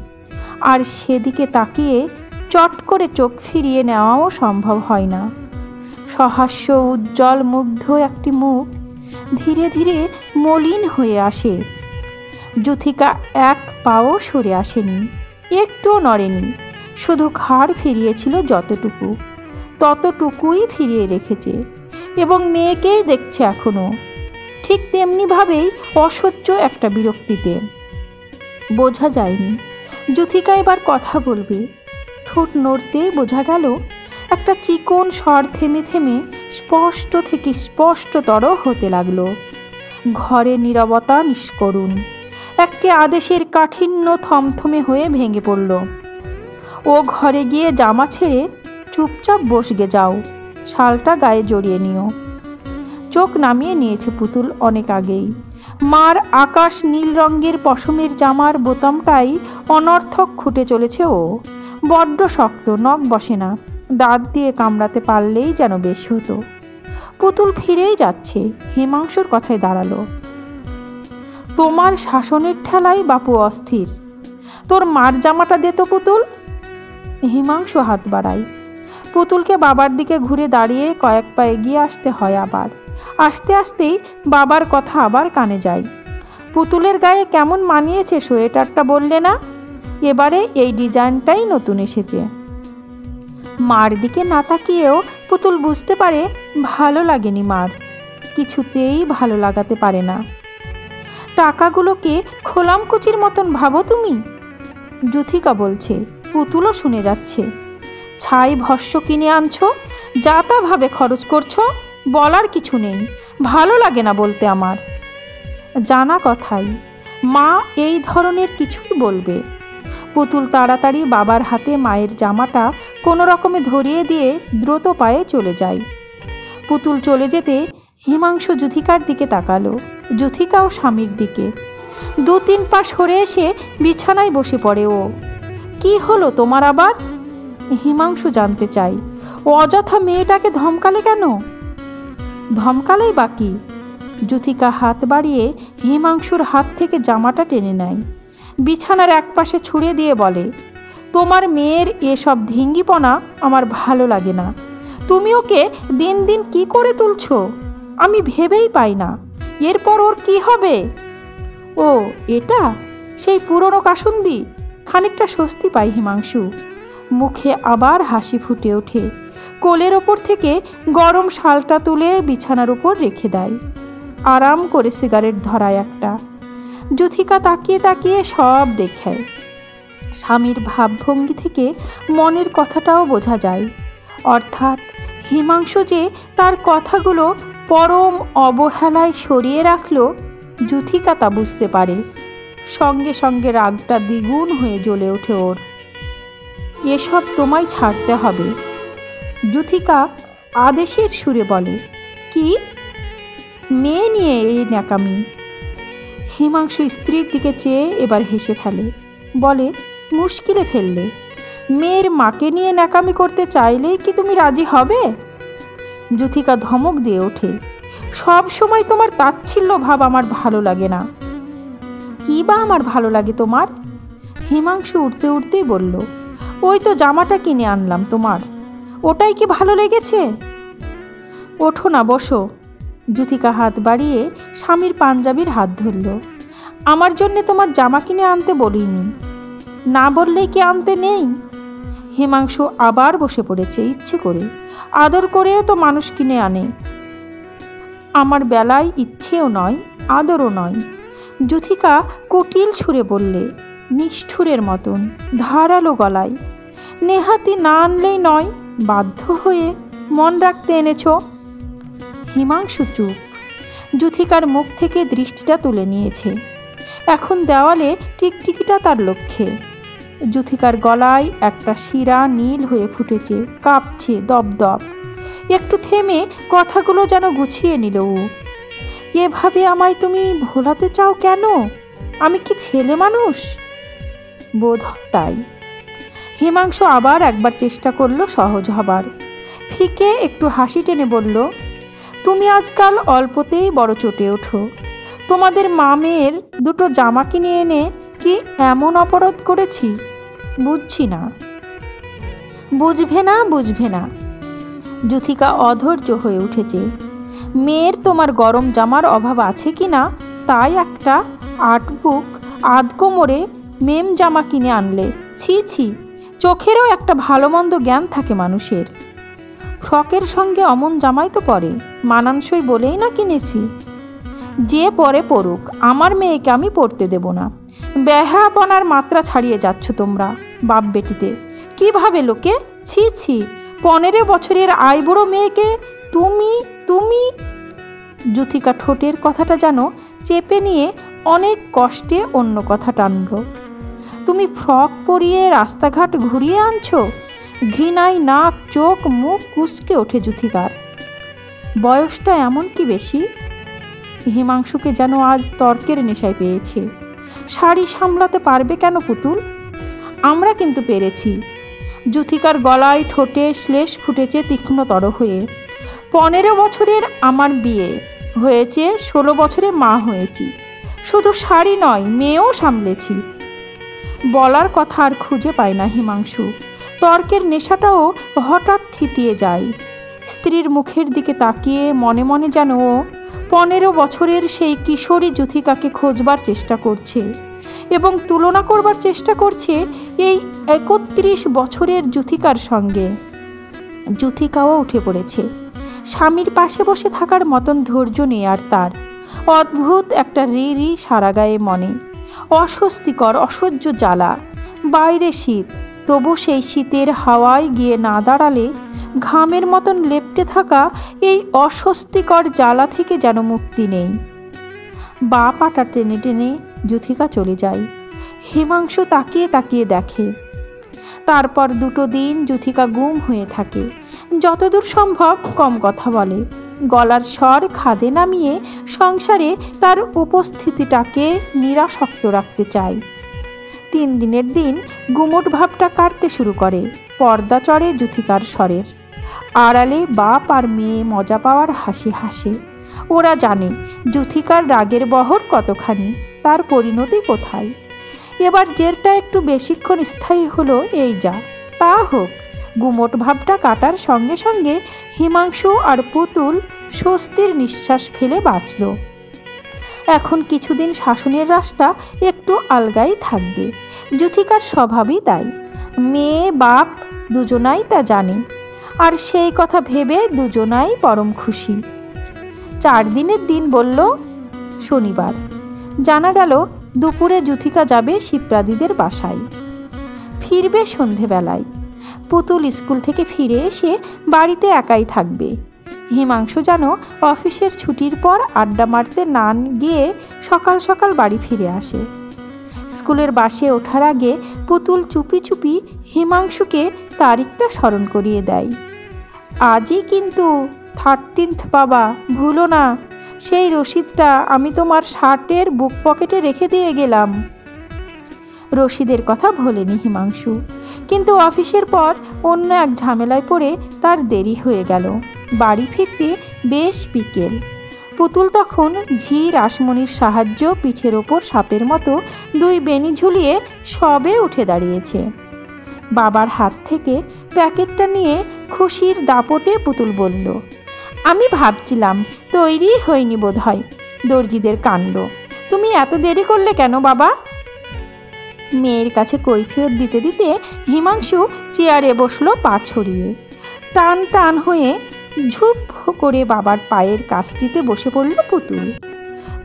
আর সেদিকে তাকিয়ে চট করে চোখ ফিরিয়ে নেওয়াও সম্ভব হয় না। সহাস্য উজ্জ্বল মুগ্ধ একটি মুখ ধীরে ধীরে মলিন হয়ে আসে। যুথিকা এক পাও সরে আসেনি, একটুও নড়েনি, শুধু ঘাড় ফিরিয়েছিল যতটুকু, ততটুকুই ফিরিয়ে রেখেছে এবং মেয়েকেই দেখছে এখনও, ঠিক তেমনিভাবেই অসহ্য একটা বিরক্তিতে। বোঝা যায়নি যুথিকা এবার কথা বলবে। ঠোঁট নড়তেই বোঝা গেল একটা চিকন স্বর থেমে থেমে স্পষ্ট থেকে স্পষ্টতর হতে লাগলো। ঘরে নীরবতা নিষ্করুণ, একটি আদেশের কাঠিন্য থমথমে হয়ে ভেঙে পড়ল। ও ঘরে গিয়ে জামা ছেড়ে চুপচাপ বসগে যাও, শালটা গায়ে জড়িয়ে নিও। চোখ নামিয়ে নিয়েছে পুতুল অনেক আগেই। মার আকাশ নীল রঙের পশমের জামার বোতামটাই অনর্থক খুঁটে চলেছে ও। বড্ড শক্ত, নখ বসে না, দাঁত দিয়ে কামড়াতে পারলেই যেন বেশ হতো। পুতুল ফিরেই যাচ্ছে, হিমাংশুর কথায় দাঁড়ালো, তোমার শাসনের ঠেলায় বাপু অস্থির, তোর মার জামাটা দে তো পুতুল। হিমাংশু হাত বাড়ায়। পুতুলকে বাবার দিকে ঘুরে দাঁড়িয়ে কয়েক পা এগিয়ে আসতে হয়। আবার আস্তে আস্তেই বাবার কথা আবার কানে যায়। পুতুলের গায়ে কেমন মানিয়েছে সোয়েটারটা বললে না? এবারে এই ডিজাইনটাই নতুন এসেছে। মার দিকে না তাকিয়েও পুতুল বুঝতে পারে ভালো লাগেনি মার, কিছুতেই ভালো লাগাতে পারে না। টাকাগুলোকে খোলামকুচির মতন ভাবো তুমি? যুথিকা বলছে, পুতুলও শুনে যাচ্ছে। ছাই ভস্য কিনে আনছো, যা তা ভাবে খরচ করছো, বলার কিছু নেই, ভালো লাগে না বলতে আমার। জানা কথাই, মা এই ধরনের কিছুই বলবে। পুতুল তাড়াতাড়ি বাবার হাতে মায়ের জামাটা কোনো রকমে ধরিয়ে দিয়ে দ্রুত পায়ে চলে যায়। পুতুল চলে যেতে হিমাংশু যুথিকার দিকে তাকালো, যুথিকাও স্বামীর দিকে। 2-3 পা সরে এসে বিছানায় বসে পড়ে ও। কি হলো তোমার আবার? হিমাংশু জানতে চাই। অযথা মেয়েটাকে ধমকালে কেন? ধমকালেই বাকি। যুথিকা হাত বাড়িয়ে হিমাংশুর হাত থেকে জামাটা টেনে নেয়, বিছানার একপাশে ছুঁড়ে দিয়ে বলে, তোমার মেয়ের এসব ধিঙ্গিপনা আমার ভালো লাগে না। তুমি ওকে দিন দিন কি করে তুলছো আমি ভেবেই পাই না। এরপর ওর কি হবে? ও এটা সেই পুরনো কাসুন্দি। খানিকটা স্বস্তি পায় হিমাংশু, মুখে আবার হাসি ফুটে ওঠে। কোলের ওপর থেকে গরম শালটা তুলে বিছানার উপর রেখে দেয়, আরাম করে সিগারেট ধরায় একটা। যুথিকা তাকিয়ে তাকিয়ে সব দেখে। স্বামীর ভাবভঙ্গি থেকে মনের কথাটাও বোঝা যায়, অর্থাৎ হিমাংশু যে তার কথাগুলো পরম অবহেলায় সরিয়ে রাখল, যুথিকা তা বুঝতে পারে। সঙ্গে সঙ্গে রাগটা দ্বিগুণ হয়ে জ্বলে ওঠে ওর। এসব তোমায় ছাড়তে হবে, যুথিকা আদেশের সুরে বলে। কি? মেয়ে নিয়ে এই ন্যাকামি? হিমাংশু স্ত্রীর দিকে চেয়ে এবার হেসে ফেলে, বলে, মুশকিলে ফেললে। মেয়ের মাকে নিয়ে ন্যাকামি করতে চাইলেই কি তুমি রাজি হবে? যুথিকা ধমক দিয়ে ওঠে, সব সময় তোমার তাচ্ছিল্য ভাব আমার ভালো লাগে না। কি বা আমার ভালো লাগে তোমার? হিমাংশু উঠতে উঠতেই বলল, ওই তো জামাটা কিনে আনলাম তোমার, ওটাই কি ভালো লেগেছে? ওঠো না, বসো। যুথিকা হাত বাড়িয়ে স্বামীর পাঞ্জাবির হাত ধরল। আমার জন্যে তোমার জামা কিনে আনতে বলিনি, না বললেই কি আনতে নেই? হিমাংশু আবার বসে পড়েছে ইচ্ছে করে, আদর করেও তো মানুষ কিনে আনে। আমার বেলায় ইচ্ছেও নয়, আদরও নয়। যুথিকা কুটিল সুরে বললে, নিষ্ঠুরের মতন, ধারালো গলায়। নেহাতি না আনলেই নয়, বাধ্য হয়ে মন রাখতে এনেছ। হিমাংশু চুপ। যুথিকার মুখ থেকে দৃষ্টিটা তুলে নিয়েছে, এখন দেওয়ালে টিকটিকিটা তার লক্ষ্যে। যুথিকার গলায় একটা শিরা নীল হয়ে ফুটেছে, কাঁপছে দপদপ। একটু থেমে কথাগুলো যেন গুছিয়ে নিল ও। এভাবে আমায় তুমি ভোলাতে চাও কেন? আমি কি ছেলে মানুষ? বোধ হয় তাই। হিমাংশু আবার একবার চেষ্টা করলো সহজ হবার। ফিকে একটু হাসি টেনে বলল, তুমি আজকাল অল্পতেই বড় চটে ওঠো। তোমাদের মামের 2টো জামা কিনে এনে কি এমন অপরাধ করেছি? বুঝছি না। বুঝবে না, বুঝবে না। যুথিকা অধৈর্য হয়ে উঠেছে। মেয়ের তোমার গরম জামার অভাব আছে কি না তাই একটা 8 বুক আধকোমরে মেম জামা কিনে আনলে। ছি ছি, চোখেরও একটা ভালো মন্দ জ্ঞান থাকে মানুষের। ফ্রকের সঙ্গে অমন জামাই তো পরে, মানানসই বলেই না কিনেছি। যে পরে পড়ুক, আমার মেয়েকে আমি পড়তে দেব না। বেহাপনার মাত্রা ছাড়িয়ে যাচ্ছ তোমরা বাপ বেটিতে। কিভাবে লোকে? ছি ছি, 15 বছরের আইবুড়ো মেয়েকে তুমি তুমি যুথিকা ঠোঁটের কথাটা যেন চেপে নিয়ে অনেক কষ্টে অন্য কথা টানল। তুমি ফ্রক পরিয়ে রাস্তাঘাট ঘুরিয়ে আনছো? ঘৃণায় নাক চোখ মুখ কুঁচকে ওঠে যুথিকার। বয়সটা এমন কি বেশি? হিমাংশুকে যেন আজ তর্কের নেশায় পেয়েছে। শাড়ি সামলাতে পারবে কেন পুতুল? আমরা কিন্তু পেরেছি। যুথিকার গলায় ঠোঁটে শ্লেষ ফুটেছে তীক্ষ্ণতর হয়ে। 15 বছরের আমার বিয়ে হয়েছে, 16 বছরে মা হয়েছি। শুধু শাড়ি নয়, মেয়েও সামলেছি। বলার কথা আর খুঁজে পায় না হিমাংশু। তর্কের নেশাটাও হঠাৎ থিতিয়ে যায়। স্ত্রীর মুখের দিকে তাকিয়ে মনে মনে যেন 15 বছরের সেই কিশোরী যুথিকাকে খোঁজবার চেষ্টা করছে এবং তুলনা করবার চেষ্টা করছে এই 31 বছরের যুথিকার সঙ্গে। যুথিকাও উঠে পড়েছে। স্বামীর পাশে বসে থাকার মতন ধৈর্য নেই আর তার। অদ্ভুত একটা রি সারা গায়ে মনে, অস্বস্তিকর অসহ্য জ্বালা। বাইরে শীত, তবু সেই শীতের হাওয়ায় গিয়ে না দাঁড়ালে ঘামের মতন লেপ্টে থাকা এই অস্বস্তিকর জ্বালা থেকে যেন মুক্তি নেই। বা পাটা টেনে টেনে যুথিকা চলে যায়। হিমাংশু তাকিয়ে তাকিয়ে দেখে। তারপর 2 দিন যুথিকা গুম হয়ে থাকে। যতদূর সম্ভব কম কথা বলে, গলার স্বর খাদে নামিয়ে সংসারে তার উপস্থিতিটাকে নিরাসক্ত রাখতে চায়। 3 দিনের দিন গুমোট ভাবটা কাটতে শুরু করে। পর্দা চড়ে যুথিকার স্বরের। আড়ালে বাপ আর মেয়ে মজা পাওয়ার হাসি হাসে। ওরা জানে যুথিকার রাগের বহর কতখানি, তার পরিণতি কোথায়। এবার জেরটা একটু বেশিক্ষণ স্থায়ী হলো, এই যা তা হোক। গুমোট ভাবটা কাটার সঙ্গে সঙ্গে হিমাংশু আর পুতুল স্বস্তির নিঃশ্বাস ফেলে বাঁচল। এখন কিছুদিন শাসনের রাশটা একটু আলগাই থাকবে। যুথিকার স্বভাবই তাই। মেয়ে বাপ দুজনাই তা জানে, আর সেই কথা ভেবে দুজনাই পরম খুশি। 4 দিনের দিন বলল শনিবার। জানা গেল দুপুরে যুথিকা যাবে শিপ্রাদিদের বাসায়, ফিরবে সন্ধেবেলায়। পুতুল স্কুল থেকে ফিরে এসে বাড়িতে একাই থাকবে। হিমাংশু যেন অফিসের ছুটির পর আড্ডা মারতে না গিয়ে সকাল সকাল বাড়ি ফিরে আসে। স্কুলের বাসে ওঠার আগে পুতুল চুপি চুপি হিমাংশুকে তারিখটা স্মরণ করিয়ে দেয়। আজই কিন্তু 13th বাবা, ভুলো না। সেই রসিদটা আমি তোমার শার্টের বুক পকেটে রেখে দিয়ে গেলাম। রসিদের কথা ভোলেনি হিমাংশু, কিন্তু অফিসের পর অন্য এক ঝামেলায় পড়ে তার দেরি হয়ে গেল। বাড়ি ফিরতে বেশ বিকেল। পুতুল তখন ঝি রাসমণির সাহায্য পিঠের ওপর সাপের মতো 2 বেনি ঝুলিয়ে সবে উঠে দাঁড়িয়েছে। বাবার হাত থেকে প্যাকেটটা নিয়ে খুশির দাপটে পুতুল বলল, আমি ভাবছিলাম তৈরি হয়নি বোধ হয়। দর্জিদের কাণ্ড। তুমি এত দেরি করলে কেন বাবা? মেয়ের কাছে কৈফিয়ত দিতে দিতে হিমাংশু চেয়ারে বসলো পা ছড়িয়ে। টান টান হয়ে ঝুপ করে বাবার পায়ের কাছটিতে বসে পড়ল পুতুল।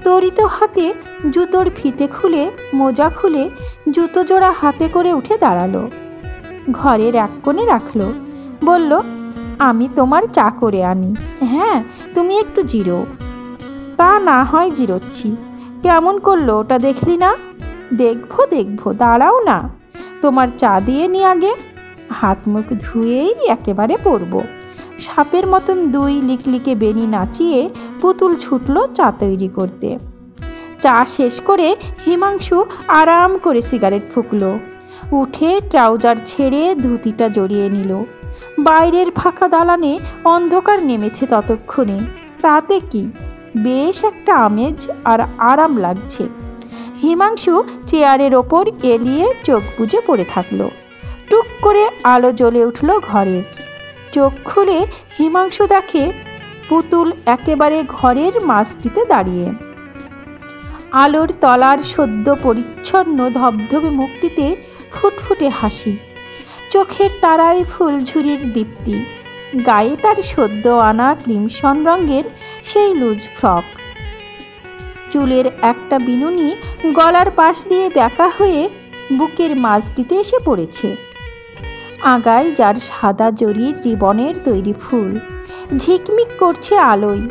তরিত হাতে জুতোর ফিতে খুলে মোজা খুলে জুতো জোড়া হাতে করে উঠে দাঁড়ালো। ঘরের এক কোণে রাখলো। বলল, আমি তোমার চা করে আনি। হ্যাঁ, তুমি একটু জিরো। তা না হয় জিরোচ্ছি। কেমন করলো ওটা দেখলি না? দেখবো, দাঁড়াও না। তোমার চা দিয়ে নি আগে। হাত মুখ ধুয়েই একেবারে পড়ব। সাপের মতন 2 লিকলিকে বেনি নাচিয়ে পুতুল ছুটল চা তৈরি করতে। চা শেষ করে হিমাংশু আরাম করে সিগারেট ফুঁকল। উঠে ট্রাউজার ছেড়ে ধুতিটা জড়িয়ে নিল। বাইরের ফাঁকা দালানে অন্ধকার নেমেছে ততক্ষণে। তাতে কি, বেশ একটা আমেজ আর আরাম লাগছে। হিমাংশু চেয়ারের ওপর এলিয়ে চোখ বুজে পড়ে থাকলো। টুক করে আলো জ্বলে উঠল ঘরের। চোখ খুলে হিমাংশু দেখে পুতুল একেবারে ঘরের মাঝটিতে দাঁড়িয়ে। আলোর তলার সদ্য পরিচ্ছন্ন ধবধবে মুখটিতে ফুটফুটে হাসি, চোখের তারায় ফুলঝুরির দীপ্তি। গায়ে তার সদ্য আনা ক্রিমসন রঙের সেই লুজ ফ্রক। চুলের একটা বিনুনি গলার পাশ দিয়ে ব্যাকা হয়ে বুকের মাঝটিতে এসে পড়েছে। আগায় যার সাদা জরির রিবনের তৈরি ফুল ঝিকমিক করছে আলোয়।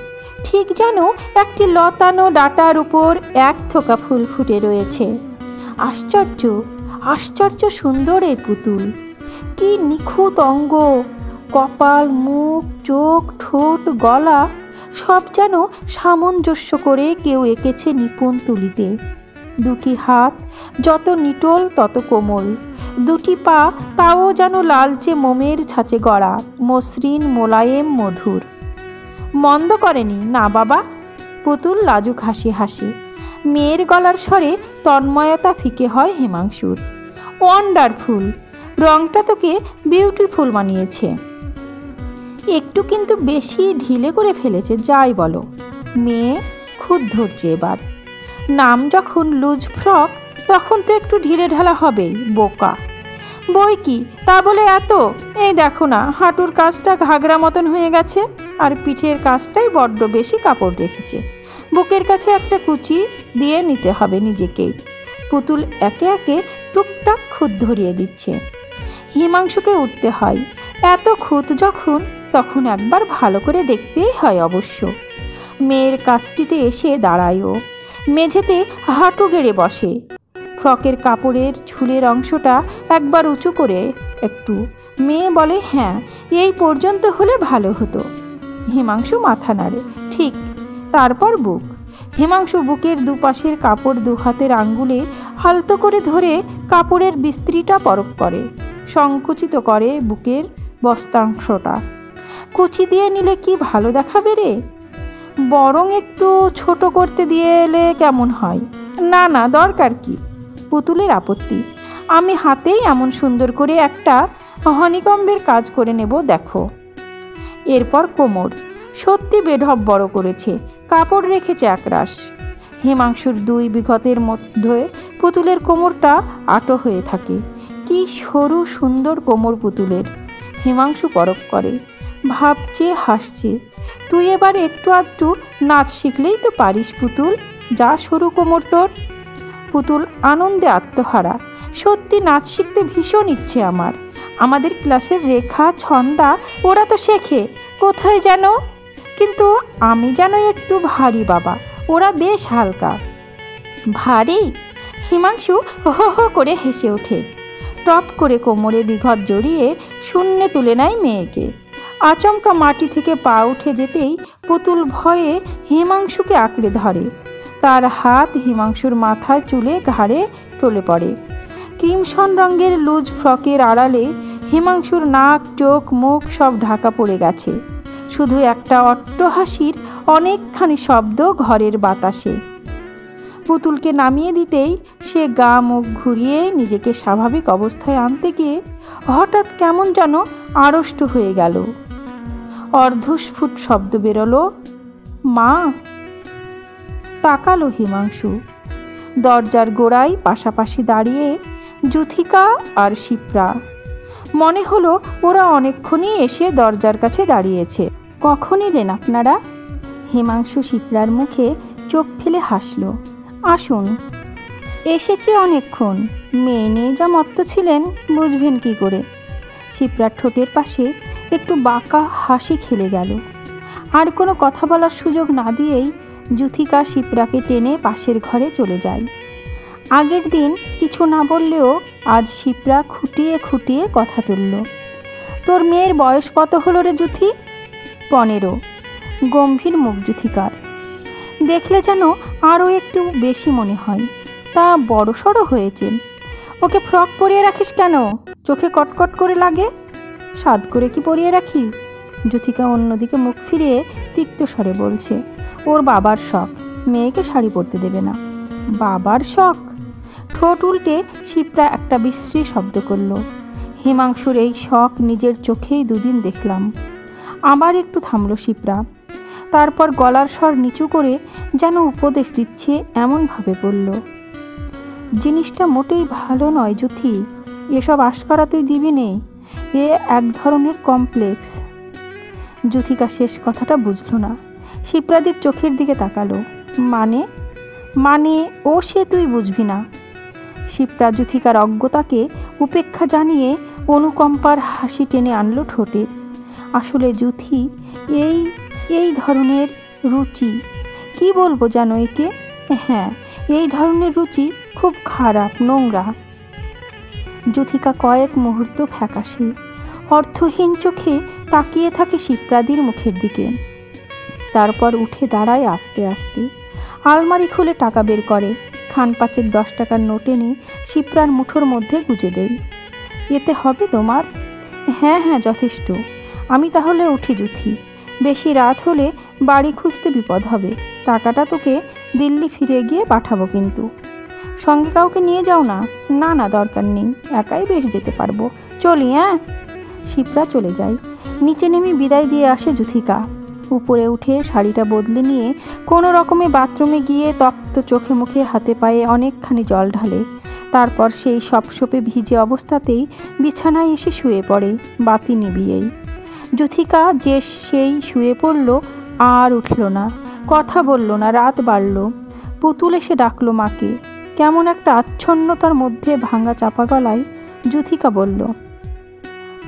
ঠিক যেন একটি লতানো ডাটার উপর 1 থোকা ফুল ফুটে রয়েছে। আশ্চর্য, আশ্চর্য সুন্দর এই পুতুল। কি নিখুঁত অঙ্গ, কপাল, মুখ, চোখ, ঠোঁট, গলা সব যেন সামঞ্জস্য করে কেউ এঁকেছে নিপুণ তুলিতে। 2টি হাত যত নিটোল তত কোমল। 2টি পা তাও যেন লালচে মোমের ছাঁচে গড়া, মসৃণ, মোলায়েম, মধুর। মন্দ করেনি না বাবা? পুতুল লাজুক হাসি হাসে। মেয়ের গলার স্বরে তন্ময়তা ফিকে হয় হিমাংশুর। ওয়ান্ডারফুল। রংটা তোকে বিউটিফুল মানিয়েছে। একটু কিন্তু বেশি ঢিলে করে ফেলেছে, যাই বলো। মেয়ে খুদ ধরছে এবার। নাম যখন লুজ ফ্রক, তখন তো একটু ঢিলে ঢালা হবেই, বোকা। বই কি তা বলে এত? এই দেখো না, হাঁটুর কাজটা ঘাগরা মতন হয়ে গেছে, আর পিঠের কাজটাই বড্ড বেশি কাপড় রেখেছে। বুকের কাছে একটা কুচি দিয়ে নিতে হবে নিজেকেই। পুতুল একে একে টুকটাক খুঁত ধরিয়ে দিচ্ছে। হিমাংশুকে উঠতে হয়। এত খুঁত যখন, তখন একবার ভালো করে দেখতেই হয় অবশ্য। মেয়ের কাছটিতে এসে দাঁড়ায় ও, মেঝেতে হাঁটু গেড়ে বসে। ফ্রকের কাপড়ের ঝুলের অংশটা একবার উঁচু করে একটু। মেয়ে বলে, হ্যাঁ, এই পর্যন্ত হলে ভালো হতো। হিমাংশু মাথা নাড়ে, ঠিক। তারপর বুক। হিমাংশু বুকের দুপাশের কাপড় দু হাতের আঙ্গুলে আলতো করে ধরে কাপড়ের বিস্ত্রিটা পরখ করে, সংকুচিত করে বুকের বস্তাংশটা। কুচি দিয়ে নিলে কি ভালো দেখাবে রে? বরং একটু ছোট করতে দিয়ে এলে কেমন হয়? না না, দরকার কি? পুতুলের আপত্তি। আমি হাতেই এমন সুন্দর করে একটা হনিকম্বের কাজ করে নেব, দেখো। এরপর কোমর। সত্যি বেঢপ বড় করেছে, কাপড় রেখেছে একরাশ। হিমাংশুর 2 বিঘতের মধ্যে পুতুলের কোমরটা আটো হয়ে থাকে। কি সরু সুন্দর কোমর পুতুলের। হিমাংশু পরখ করে, ভাবছে, হাসছে। তুই এবার একটু আধটু নাচ শিখলেই তো পারিস পুতুল, যা সরু কোমর তোর। পুতুল আনন্দে আত্মহারা। সত্যি নাচ শিখতে ভীষণ ইচ্ছে আমার। আমাদের ক্লাসের রেখা, ছন্দা ওরা তো শেখে কোথায় যেন, কিন্তু আমি যেন একটু ভারী বাবা, ওরা বেশ হালকা। ভারী? হিমাংশু হো হো করে হেসে ওঠে। টপ করে কোমরে বিঘত জড়িয়ে শূন্যে তুলে নেয় মেয়েকে। আচমকা মাটি থেকে পা উঠে যেতেই পুতুল ভয়ে হিমাংশুকে আঁকড়ে ধরে। তার হাত হিমাংশুর মাথায় চুলে ঘাড়ে টলে পড়ে। ক্রিমসন রঙের লুজ ফ্রকের আড়ালে হিমাংশুর নাক, চোখ, মুখ সব ঢাকা পড়ে গেছে। শুধু একটা অট্টহাসির অনেকখানি শব্দ ঘরের বাতাসে। পুতুলকে নামিয়ে দিতেই সে গা মুখ ঘুরিয়ে নিজেকে স্বাভাবিক অবস্থায় আনতে গিয়ে হঠাৎ কেমন যেন আড়ষ্ট হয়ে গেল। অর্ধস্ফুট শব্দ বেরোলো, মা। তাকালো হিমাংশু। দরজার গোড়ায় পাশাপাশি দাঁড়িয়ে যুথিকা আর শিপ্রা। মনে হলো ওরা অনেকক্ষণই এসে দরজার কাছে দাঁড়িয়েছে। কখন এলেন আপনারা? হিমাংশু শিপ্রার মুখে চোখ ফেলে হাসল। আসুন। এসেছি অনেকক্ষণ। মেয়ে নিয়ে যা মত্ত ছিলেন, বুঝবেন কি করে। শিপ্রার ঠোঁটের পাশে একটু বাঁকা হাসি খেলে গেল। আর কোনো কথা বলার সুযোগ না দিয়েই যুথিকা শিপ্রাকে টেনে পাশের ঘরে চলে যায়। আগের দিন কিছু না বললেও আজ শিপ্রা খুঁটিয়ে খুঁটিয়ে কথা তুলল। তোর মেয়ের বয়স কত হলো রে যুথি? 15। গম্ভীর মুখ যুথিকার। দেখলে যেন আরও একটু বেশি মনে হয়। তা বড় সড়ো হয়েছে। ওকে ফ্রক পরিয়ে রাখিস কেন? চোখে কটকট করে লাগে। সাদ করে কি পরিয়ে রাখি? যুথিকা অন্যদিকে মুখ ফিরিয়ে তিক্ত স্বরে বলছে, ওর বাবার শখ, মেয়েকে শাড়ি পরতে দেবে না। বাবার শখ? ঠোঁট উল্টে শিপ্রা একটা বিশ্রী শব্দ করল। হিমাংশুর এই শখ নিজের চোখেই 2 দিন দেখলাম। আবার একটু থামল শিপ্রা। তারপর গলার স্বর নিচু করে যেন উপদেশ দিচ্ছে এমনভাবে বলল, জিনিসটা মোটেই ভালো নয় যুথি, এসব আশকারা তুই দিবি নে। এ এক ধরনের কমপ্লেক্স। যুথিকা শেষ কথাটা বুঝল না। শিপ্রাদির চোখের দিকে তাকালো। মানে ও সে তুই বুঝবি না। শিপ্রা যুথিকার অজ্ঞতাকে উপেক্ষা জানিয়ে অনুকম্পার হাসি টেনে আনলো ঠোঁটে। আসলে যুথি এই ধরনের রুচি, কি বলবো জানো একে? হ্যাঁ, এই ধরনের রুচি খুব খারাপ, নোংরা। যুথিকা কয়েক মুহূর্ত ফ্যাকাশে অর্থহীন চোখে তাকিয়ে থাকে শিপ্রাদির মুখের দিকে। তারপর উঠে দাঁড়ায় আস্তে আস্তে। আলমারি খুলে টাকা বের করে। খান 5 10 টাকার নোট এনে শিপ্রার মুঠোর মধ্যে গুজে দেয়। এতে হবে তোমার? হ্যাঁ হ্যাঁ, যথেষ্ট। আমি তাহলে উঠি যুথি, বেশি রাত হলে বাড়ি খুঁজতে বিপদ হবে। টাকাটা তোকে দিল্লি ফিরে গিয়ে পাঠাবো, কিন্তু সঙ্গে কাউকে নিয়ে যাও না। না না, দরকার নেই, একাই বেশ যেতে পারবো। চলি, হ্যাঁ। শিপ্রা চলে যায়। নিচে নেমে বিদায় দিয়ে আসে যুথিকা। উপরে উঠে শাড়িটা বদলে নিয়ে কোনো রকমে বাথরুমে গিয়ে তপ্ত চোখে মুখে হাতে পায়ে অনেকখানি জল ঢালে। তারপর সেই সপসপে ভিজে অবস্থাতেই বিছানায় এসে শুয়ে পড়ে, বাতি নিভিয়েই। যুথিকা যে সেই শুয়ে পড়ল, আর উঠল না। কথা বলল না। রাত বাড়ল। পুতুল এসে ডাকলো মাকে। কেমন একটা আচ্ছন্নতার মধ্যে ভাঙা চাপা গলায় যুথিকা বলল,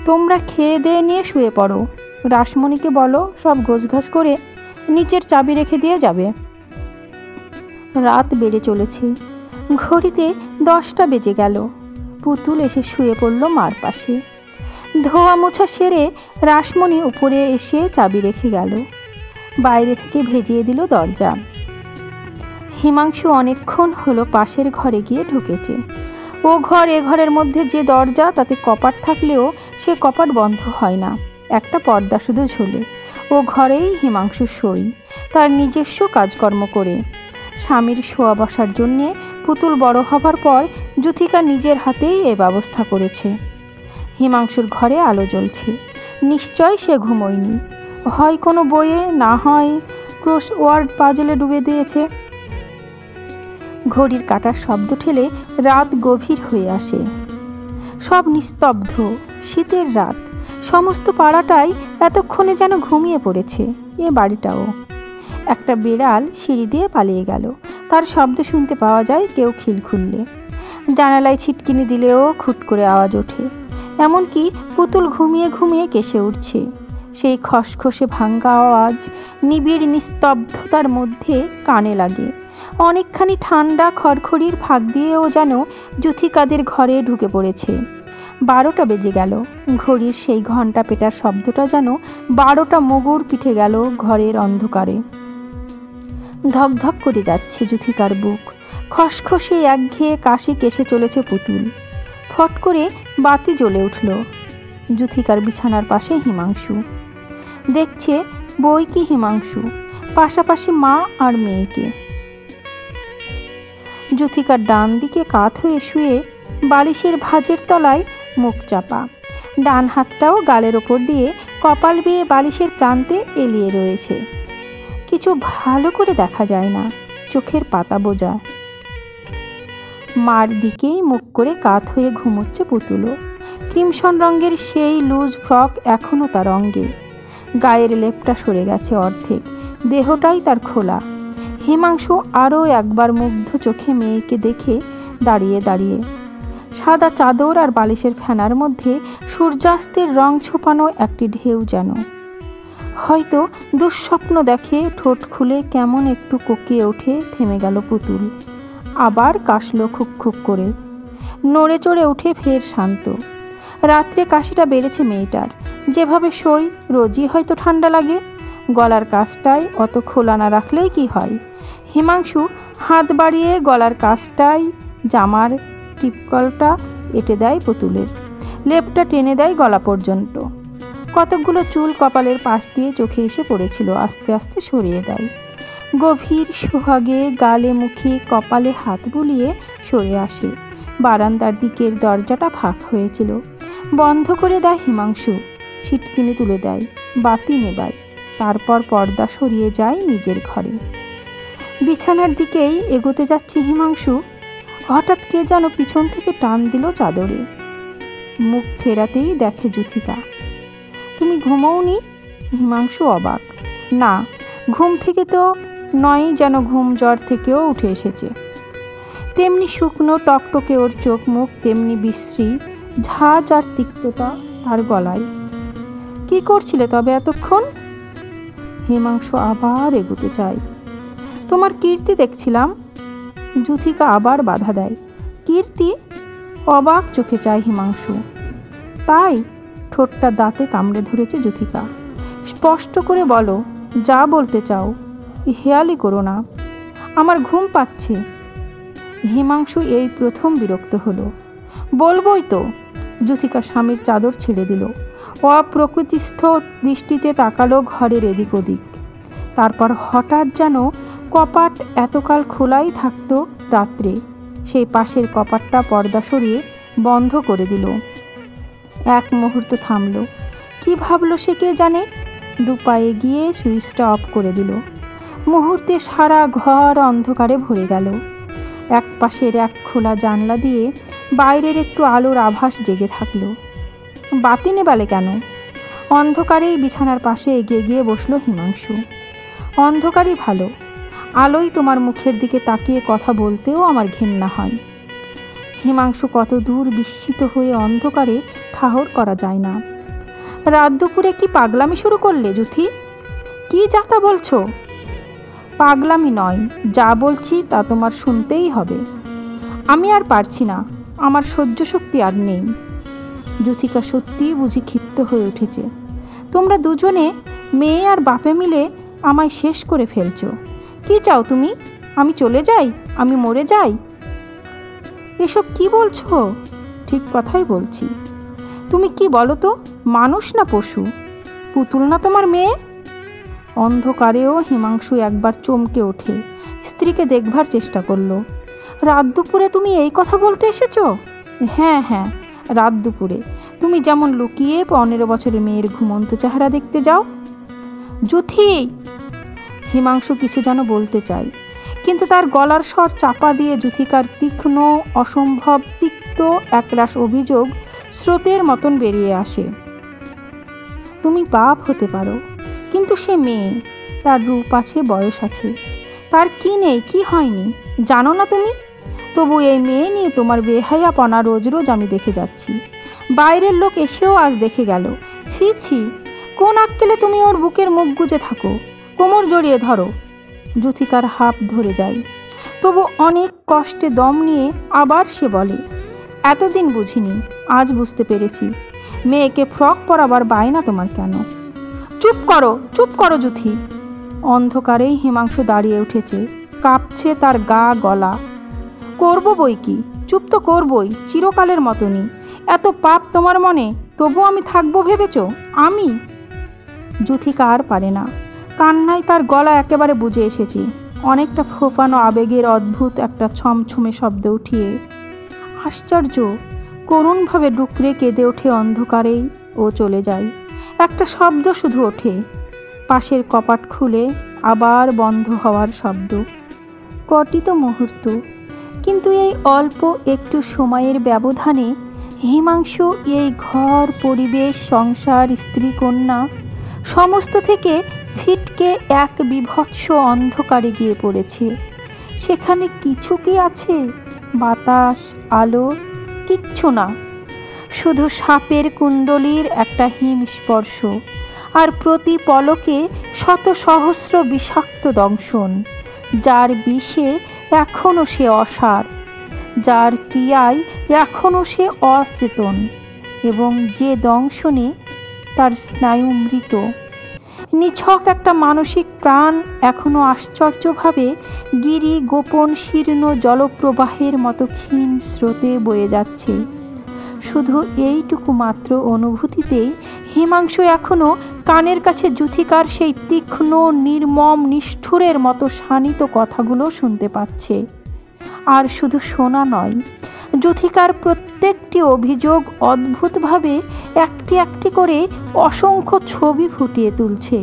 তোমরা খেয়ে দিয়ে নিয়ে শুয়ে পড়ো। রাসমণিকে বলো সব গোছগাছ করে নিচের চাবি রেখে দিয়ে যাবে। রাত বেড়ে চলেছে। ঘড়িতে 10টা বেজে গেল। পুতুল এসে শুয়ে পড়ল মার পাশে। ধোয়া মোছা সেরে রাসমণি উপরে এসে চাবি রেখে গেল। বাইরে থেকে ভেজিয়ে দিল দরজা। হিমাংশু অনেকক্ষণ হলো পাশের ঘরে গিয়ে ঢুকেছে। ও ঘর এ ঘরের মধ্যে যে দরজা, তাতে কপাট থাকলেও সে কপাট বন্ধ হয় না। একটা পর্দা শুধু ঝোলে। ও ঘরেই হিমাংশু শোয়, তার নিজস্ব কাজকর্ম করে। স্বামীর শোয়া বসার জন্যে পুতুল বড় হবার পর যুথিকা নিজের হাতেই এ ব্যবস্থা করেছে। হিমাংশুর ঘরে আলো জ্বলছে। নিশ্চয় সে ঘুমোয়নি। হয় কোনো বইয়ে, না হয় ক্রসওয়ার্ড পাজলে ডুবে দিয়েছে। ঘড়ির কাঁটার শব্দ ঠেলে রাত গভীর হয়ে আসে। সব নিস্তব্ধ। শীতের রাত। সমস্ত পাড়াটাই এতক্ষণে যেন ঘুমিয়ে পড়েছে, এ বাড়িটাও। একটা বিড়াল সিঁড়ি দিয়ে পালিয়ে গেল। তার শব্দ শুনতে পাওয়া যায় কেউ খিল খুললে। জানালায় ছিটকিনি দিলেও খুট করে আওয়াজ ওঠে। এমনকি পুতুল ঘুমিয়ে ঘুমিয়ে কেসে উঠছে। সেই খসখসে ভাঙ্গা আওয়াজ নিবিড় নিস্তব্ধতার মধ্যে কানে লাগে। অনেকখানি ঠান্ডা খড়খড়ির ফাঁক দিয়েও যেন যুথিকাদের ঘরে ঢুকে পড়েছে। 12টা বেজে গেল। ঘড়ির সেই ঘণ্টা পেটার শব্দটা যেন 12টা মগুর পিঠে গেল ঘরের অন্ধকারে। ধকধক করে যাচ্ছে যুথিকার বুক। খসখসে একঘেয়ে কাশি কেসে চলেছে পুতুল। ফট করে বাতি জ্বলে উঠল। যুথিকার বিছানার পাশে হিমাংশু দেখছে বই কি হিমাংশু, পাশাপাশি মা আর মেয়েকে। যুথিকার ডান দিকে কাত হয়ে শুয়ে বালিশের ভাঁজের তলায় মুখ চাপা। ডান হাতটাও গালের ওপর দিয়ে কপাল বেয়ে বালিশের প্রান্তে এলিয়ে রয়েছে। কিছু ভালো করে দেখা যায় না, চোখের পাতা বোঝা। মার দিকেই মুখ করে কাত হয়ে ঘুমোচ্ছে পুতুলও। ক্রিমসন রঙের সেই লুজ ফ্রক এখনও তার অঙ্গে। গায়ের লেপটা সরে গেছে অর্ধেক, দেহটাই তার খোলা। হিমাংশু আরও একবার মুগ্ধ চোখে মেয়েকে দেখে দাঁড়িয়ে দাঁড়িয়ে। সাদা চাদর আর বালিশের ফেনার মধ্যে সূর্যাস্তের রং ছোপানো একটি ঢেউ যেন। হয়তো দুঃস্বপ্ন দেখে ঠোঁট খুলে কেমন একটু কোকিয়ে ওঠে। থেমে গেল পুতুল। আবার কাশল খুক খুক করে। নড়ে চড়ে উঠে ফের শান্ত। রাত্রে কাশিটা বেড়েছে মেয়েটার। যেভাবে শোয় রোজই হয়তো ঠান্ডা লাগে। গলার কাছটায় অত খোলা না রাখলেই কি হয়। হিমাংশু হাত বাড়িয়ে গলার কাছটায় জামার টিপকলটা এঁটে দেয় পুতুলের। লেপটা টেনে দেয় গলা পর্যন্ত। কতকগুলো চুল কপালের পাশ দিয়ে চোখে এসে পড়েছিল, আস্তে আস্তে সরিয়ে দেয়। গভীর সোহাগে গালে মুখে কপালে হাত বুলিয়ে সরে আসে। বারান্দার দিকের দরজাটা ফাঁক হয়েছিল, বন্ধ করে দেয় হিমাংশু। ছিটকিনি তুলে দেয়, বাতি নেবায়। তারপর পর্দা সরিয়ে যায় নিজের ঘরে। বিছানার দিকেই এগোতে যাচ্ছে হিমাংশু। হঠাৎ কে যেন পিছন থেকে টান দিল চাদরে। মুখ ফেরাতেই দেখে যুথিকা। তুমি ঘুমোওনি? হিমাংশু অবাক। না, ঘুম থেকে তো নয়, যেন ঘুম জ্বর থেকেও উঠে এসেছে। তেমনি শুকনো টকটকে ওর চোখ মুখ, তেমনি বিশ্রী ঝাঁজ আর তিক্ততা তার গলায়। কি করছিলে তবে এতক্ষণ? হিমাংশু আবার এগোতে চায়। তোমার কীর্তি দেখছিলাম। যুথিকা আবার বাধা দেয়। কীর্তি? অবাক চোখে চায় হিমাংশু। তাই? ঠোঁটটা দাঁতে কামড়ে ধরেছে যুথিকা। স্পষ্ট করে বলো, যা বলতে চাও। হেয়ালি করো না, আমার ঘুম পাচ্ছে। হিমাংশু এই প্রথম বিরক্ত হলো। বলবই তো। যুথিকা স্বামীর চাদর ছেড়ে দিল। অপ্রকৃতিস্থ দৃষ্টিতে তাকালো ঘরের এদিক ওদিক। তারপর হঠাৎ যেন কপাট এতকাল খোলাই থাকতো রাত্রে, সেই পাশের কপাটটা পর্দা সরিয়ে বন্ধ করে দিল। এক মুহূর্ত থামল। কি ভাবলো সে কে জানে। দুপা এগিয়ে সুইচটা অফ করে দিল। মুহূর্তে সারা ঘর অন্ধকারে ভরে গেল। এক পাশের এক খোলা জানলা দিয়ে বাইরের একটু আলোর আভাস জেগে থাকলো। বাতি নেবালে কেন? অন্ধকারেই বিছানার পাশে এগিয়ে গিয়ে বসলো হিমাংশু। অন্ধকারই ভালো। আলোয় তোমার মুখের দিকে তাকিয়ে কথা বলতেও আমার ঘেন্না হয়। হিমাংশু কত দূর বিস্মিত হয়ে অন্ধকারে ঠাহর করা যায় না। রাত দুপুরে কি পাগলামি শুরু করলে যুথি? কি যাতা বলছো? পাগলামি নয়, যা বলছি তা তোমার শুনতেই হবে। আমি আর পারছি না, আমার সহ্য শক্তি আর নেই। যুথিকা সত্যিই বুঝি ক্ষিপ্ত হয়ে উঠেছে। তোমরা দুজনে মেয়ে আর বাপে মিলে আমায় শেষ করে ফেলছো। কি চাও তুমি? আমি চলে যাই? আমি মরে যাই? এসব কি বলছো? ঠিক কথাই বলছি। তুমি কি বলো তো, মানুষ না পশু? পুতুল না তোমার মেয়ে? অন্ধকারেও হিমাংশু একবার চমকে ওঠে, স্ত্রীকে দেখবার চেষ্টা করলো। রাত দুপুরে তুমি এই কথা বলতে এসেছো? হ্যাঁ হ্যাঁ, রাত দুপুরে। তুমি যেমন লুকিয়ে 15 বছরের মেয়ের ঘুমন্ত চেহারা দেখতে যাও। যুথি! হিমাংশু কিছু যেন বলতে চায়, কিন্তু তার গলার স্বর চাপা দিয়ে যুথিকার তীক্ষ্ণ, অসম্ভব তিক্ত একরাশ অভিযোগ স্রোতের মতন বেরিয়ে আসে। তুমি বাপ হতে পারো, কিন্তু সে মেয়ে, তার রূপ আছে, বয়স আছে। তার কি নেই, কি হয়নি জানো না তুমি? তবু এই মেয়ে নিয়ে তোমার বেহায়াপনা রোজ রোজ আমি দেখে যাচ্ছি। বাইরের লোক এসেও আজ দেখে গেল। ছি ছি, কোন আক্কেলে তুমি ওর বুকের মুখ গুজে থাকো? কোমর জড়িয়ে ধরো। যুথিকার হাঁপ ধরে যায়। তবু অনেক কষ্টে দম নিয়ে আবার সে বলে, এতদিন বুঝিনি, আজ বুঝতে পেরেছি। মেয়েকে ফ্রক পরাবার বায়না তোমার কেন? চুপ করো, চুপ করো যুথি! অন্ধকারেই হিমাংশু দাঁড়িয়ে উঠেছে, কাঁপছে তার গা গলা। করবো বই কি, চুপ তো করবই, চিরকালের মতনই। এত পাপ তোমার মনে, তবু আমি থাকবো ভেবেছ? আমি? যুথিকা আর পারে না, কান্নায় তার গলা একেবারে বুঝে এসেছে। অনেকটা ফোফানো আবেগের অদ্ভুত একটা ছমছমে শব্দ উঠিয়ে আশ্চর্য করুণভাবে ডুকরে কেঁদে ওঠে অন্ধকারেই ও চলে যায়। একটা শব্দ শুধু ওঠে, পাশের কপাট খুলে আবার বন্ধ হওয়ার শব্দ। কটি তো মুহূর্ত, কিন্তু এই অল্প একটু সময়ের ব্যবধানে হিমাংশু এই ঘর, পরিবেশ, সংসার, স্ত্রী, কন্যা সমস্ত থেকে ছিটকে এক বিভৎস অন্ধকারে গিয়ে পড়েছে। সেখানে কিছু কি আছে? বাতাস, আলো? কিচ্ছু না, শুধু সাপের কুণ্ডলীর একটা হিম স্পর্শ, আর প্রতি পলকে শত সহস্র বিষাক্ত দংশন, যার বিষে এখনও সে অসার, যার ক্রিয়ায় এখনও সে অচেতন, এবং যে দংশনে তার স্নায়ু মৃত। নিছক একটা মানসিক প্রাণ এখনও আশ্চর্যভাবে গিরি গোপন শীর্ণ জলপ্রবাহের মতো ক্ষীণ স্রোতে বয়ে যাচ্ছে। শুধু এইটুকু মাত্র অনুভূতিতেই হিমাংশু এখনও কানের কাছে যুথিকার সেই তীক্ষ্ণ, নির্মম, নিষ্ঠুরের মতো শানিত কথাগুলো শুনতে পাচ্ছে। আর শুধু শোনা নয়, যুথিকার প্রত্যেকটি অভিযোগ অদ্ভুতভাবে একটি একটি করে অসংখ্য ছবি ফুটিয়ে তুলছে,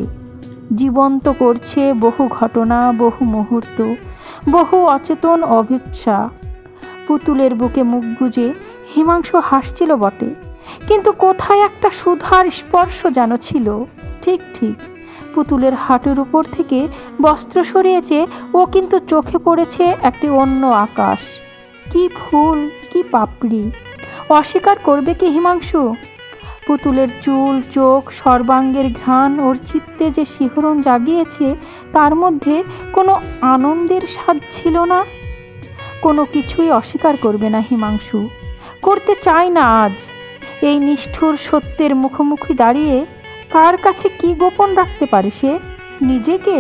জীবন্ত করছে বহু ঘটনা, বহু মুহূর্ত, বহু অচেতন অভিপ্সা। পুতুলের বুকে মুখ গুজে হিমাংশু হাসছিল বটে, কিন্তু কোথায় একটা সুধার স্পর্শ যেন ছিল। ঠিক ঠিক, পুতুলের হাঁটুর উপর থেকে বস্ত্র সরিয়েছে ও, কিন্তু চোখে পড়েছে একটি অন্য আকাশ। কি ফুল, কি পাপড়ি! অস্বীকার করবে কি হিমাংশু? পুতুলের চুল, চোখ, সর্বাঙ্গের ঘ্রাণ ওর চিত্তে যে শিহরণ জাগিয়েছে, তার মধ্যে কোনো আনন্দের স্বাদ ছিল না। কোনো কিছুই অস্বীকার করবে না হিমাংশু, করতে চায় না আজ। এই নিষ্ঠুর সত্যের মুখোমুখি দাঁড়িয়ে কার কাছে কি গোপন রাখতে পারে সে? নিজেকে?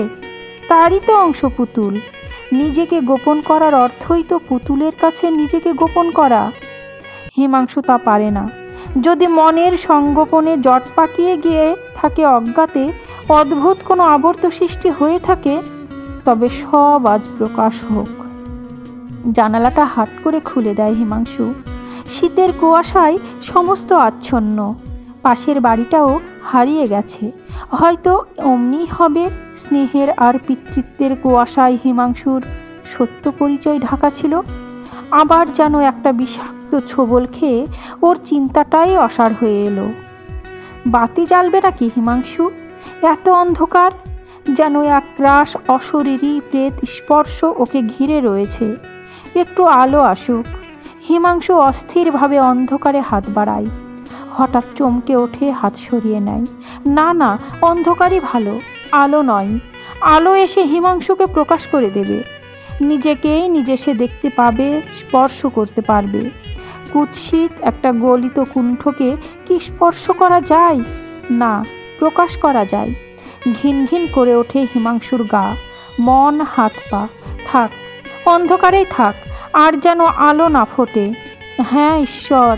তারই তো অংশ পুতুল। নিজেকে গোপন করার অর্থই তো পুতুলের কাছে নিজেকে গোপন করা। হিমাংশু তা পারে না। যদি মনের সংগোপনে জট পাকিয়ে গিয়ে থাকে অজ্ঞাতে, অদ্ভুত কোনো আবর্ত সৃষ্টি হয়ে থাকে, তবে সব আজ প্রকাশ হোক। জানালাটা হাট করে খুলে দেয় হিমাংশু। শীতের কুয়াশায় সমস্ত আচ্ছন্ন। পাশের বাড়িটাও হারিয়ে গেছে, হয়তো অমনি হবে। স্নেহের আর পিতৃত্বের কুয়াশায় হিমাংশুর সত্য পরিচয় ঢাকা ছিল। আবার যেন একটা বিষাক্ত ছোবল খেয়ে ওর চিন্তাটাই অসাড় হয়ে এলো। বাতি জ্বালবে নাকি হিমাংশু? এত অন্ধকার, যেন একরাশ অশরীরী প্রেত স্পর্শ ওকে ঘিরে রয়েছে। একটু আলো আসুক। হিমাংশু অস্থিরভাবে অন্ধকারে হাত বাড়ায়। হঠাৎ চমকে ওঠে, হাত সরিয়ে নেয়। না না, অন্ধকারই ভালো, আলো নয়। আলো এসে হিমাংশুকে প্রকাশ করে দেবে। নিজেকেই নিজে সে দেখতে পাবে, স্পর্শ করতে পারবে। কুৎসিত একটা গলিত কুণ্ঠকে কি স্পর্শ করা যায়? না, প্রকাশ করা যায়। ঘিন ঘিন করে ওঠে হিমাংশুর গা, মন, হাত পা। থাক, অন্ধকারেই থাক, আর যেন আলো না ফোটে। হ্যাঁ ঈশ্বর।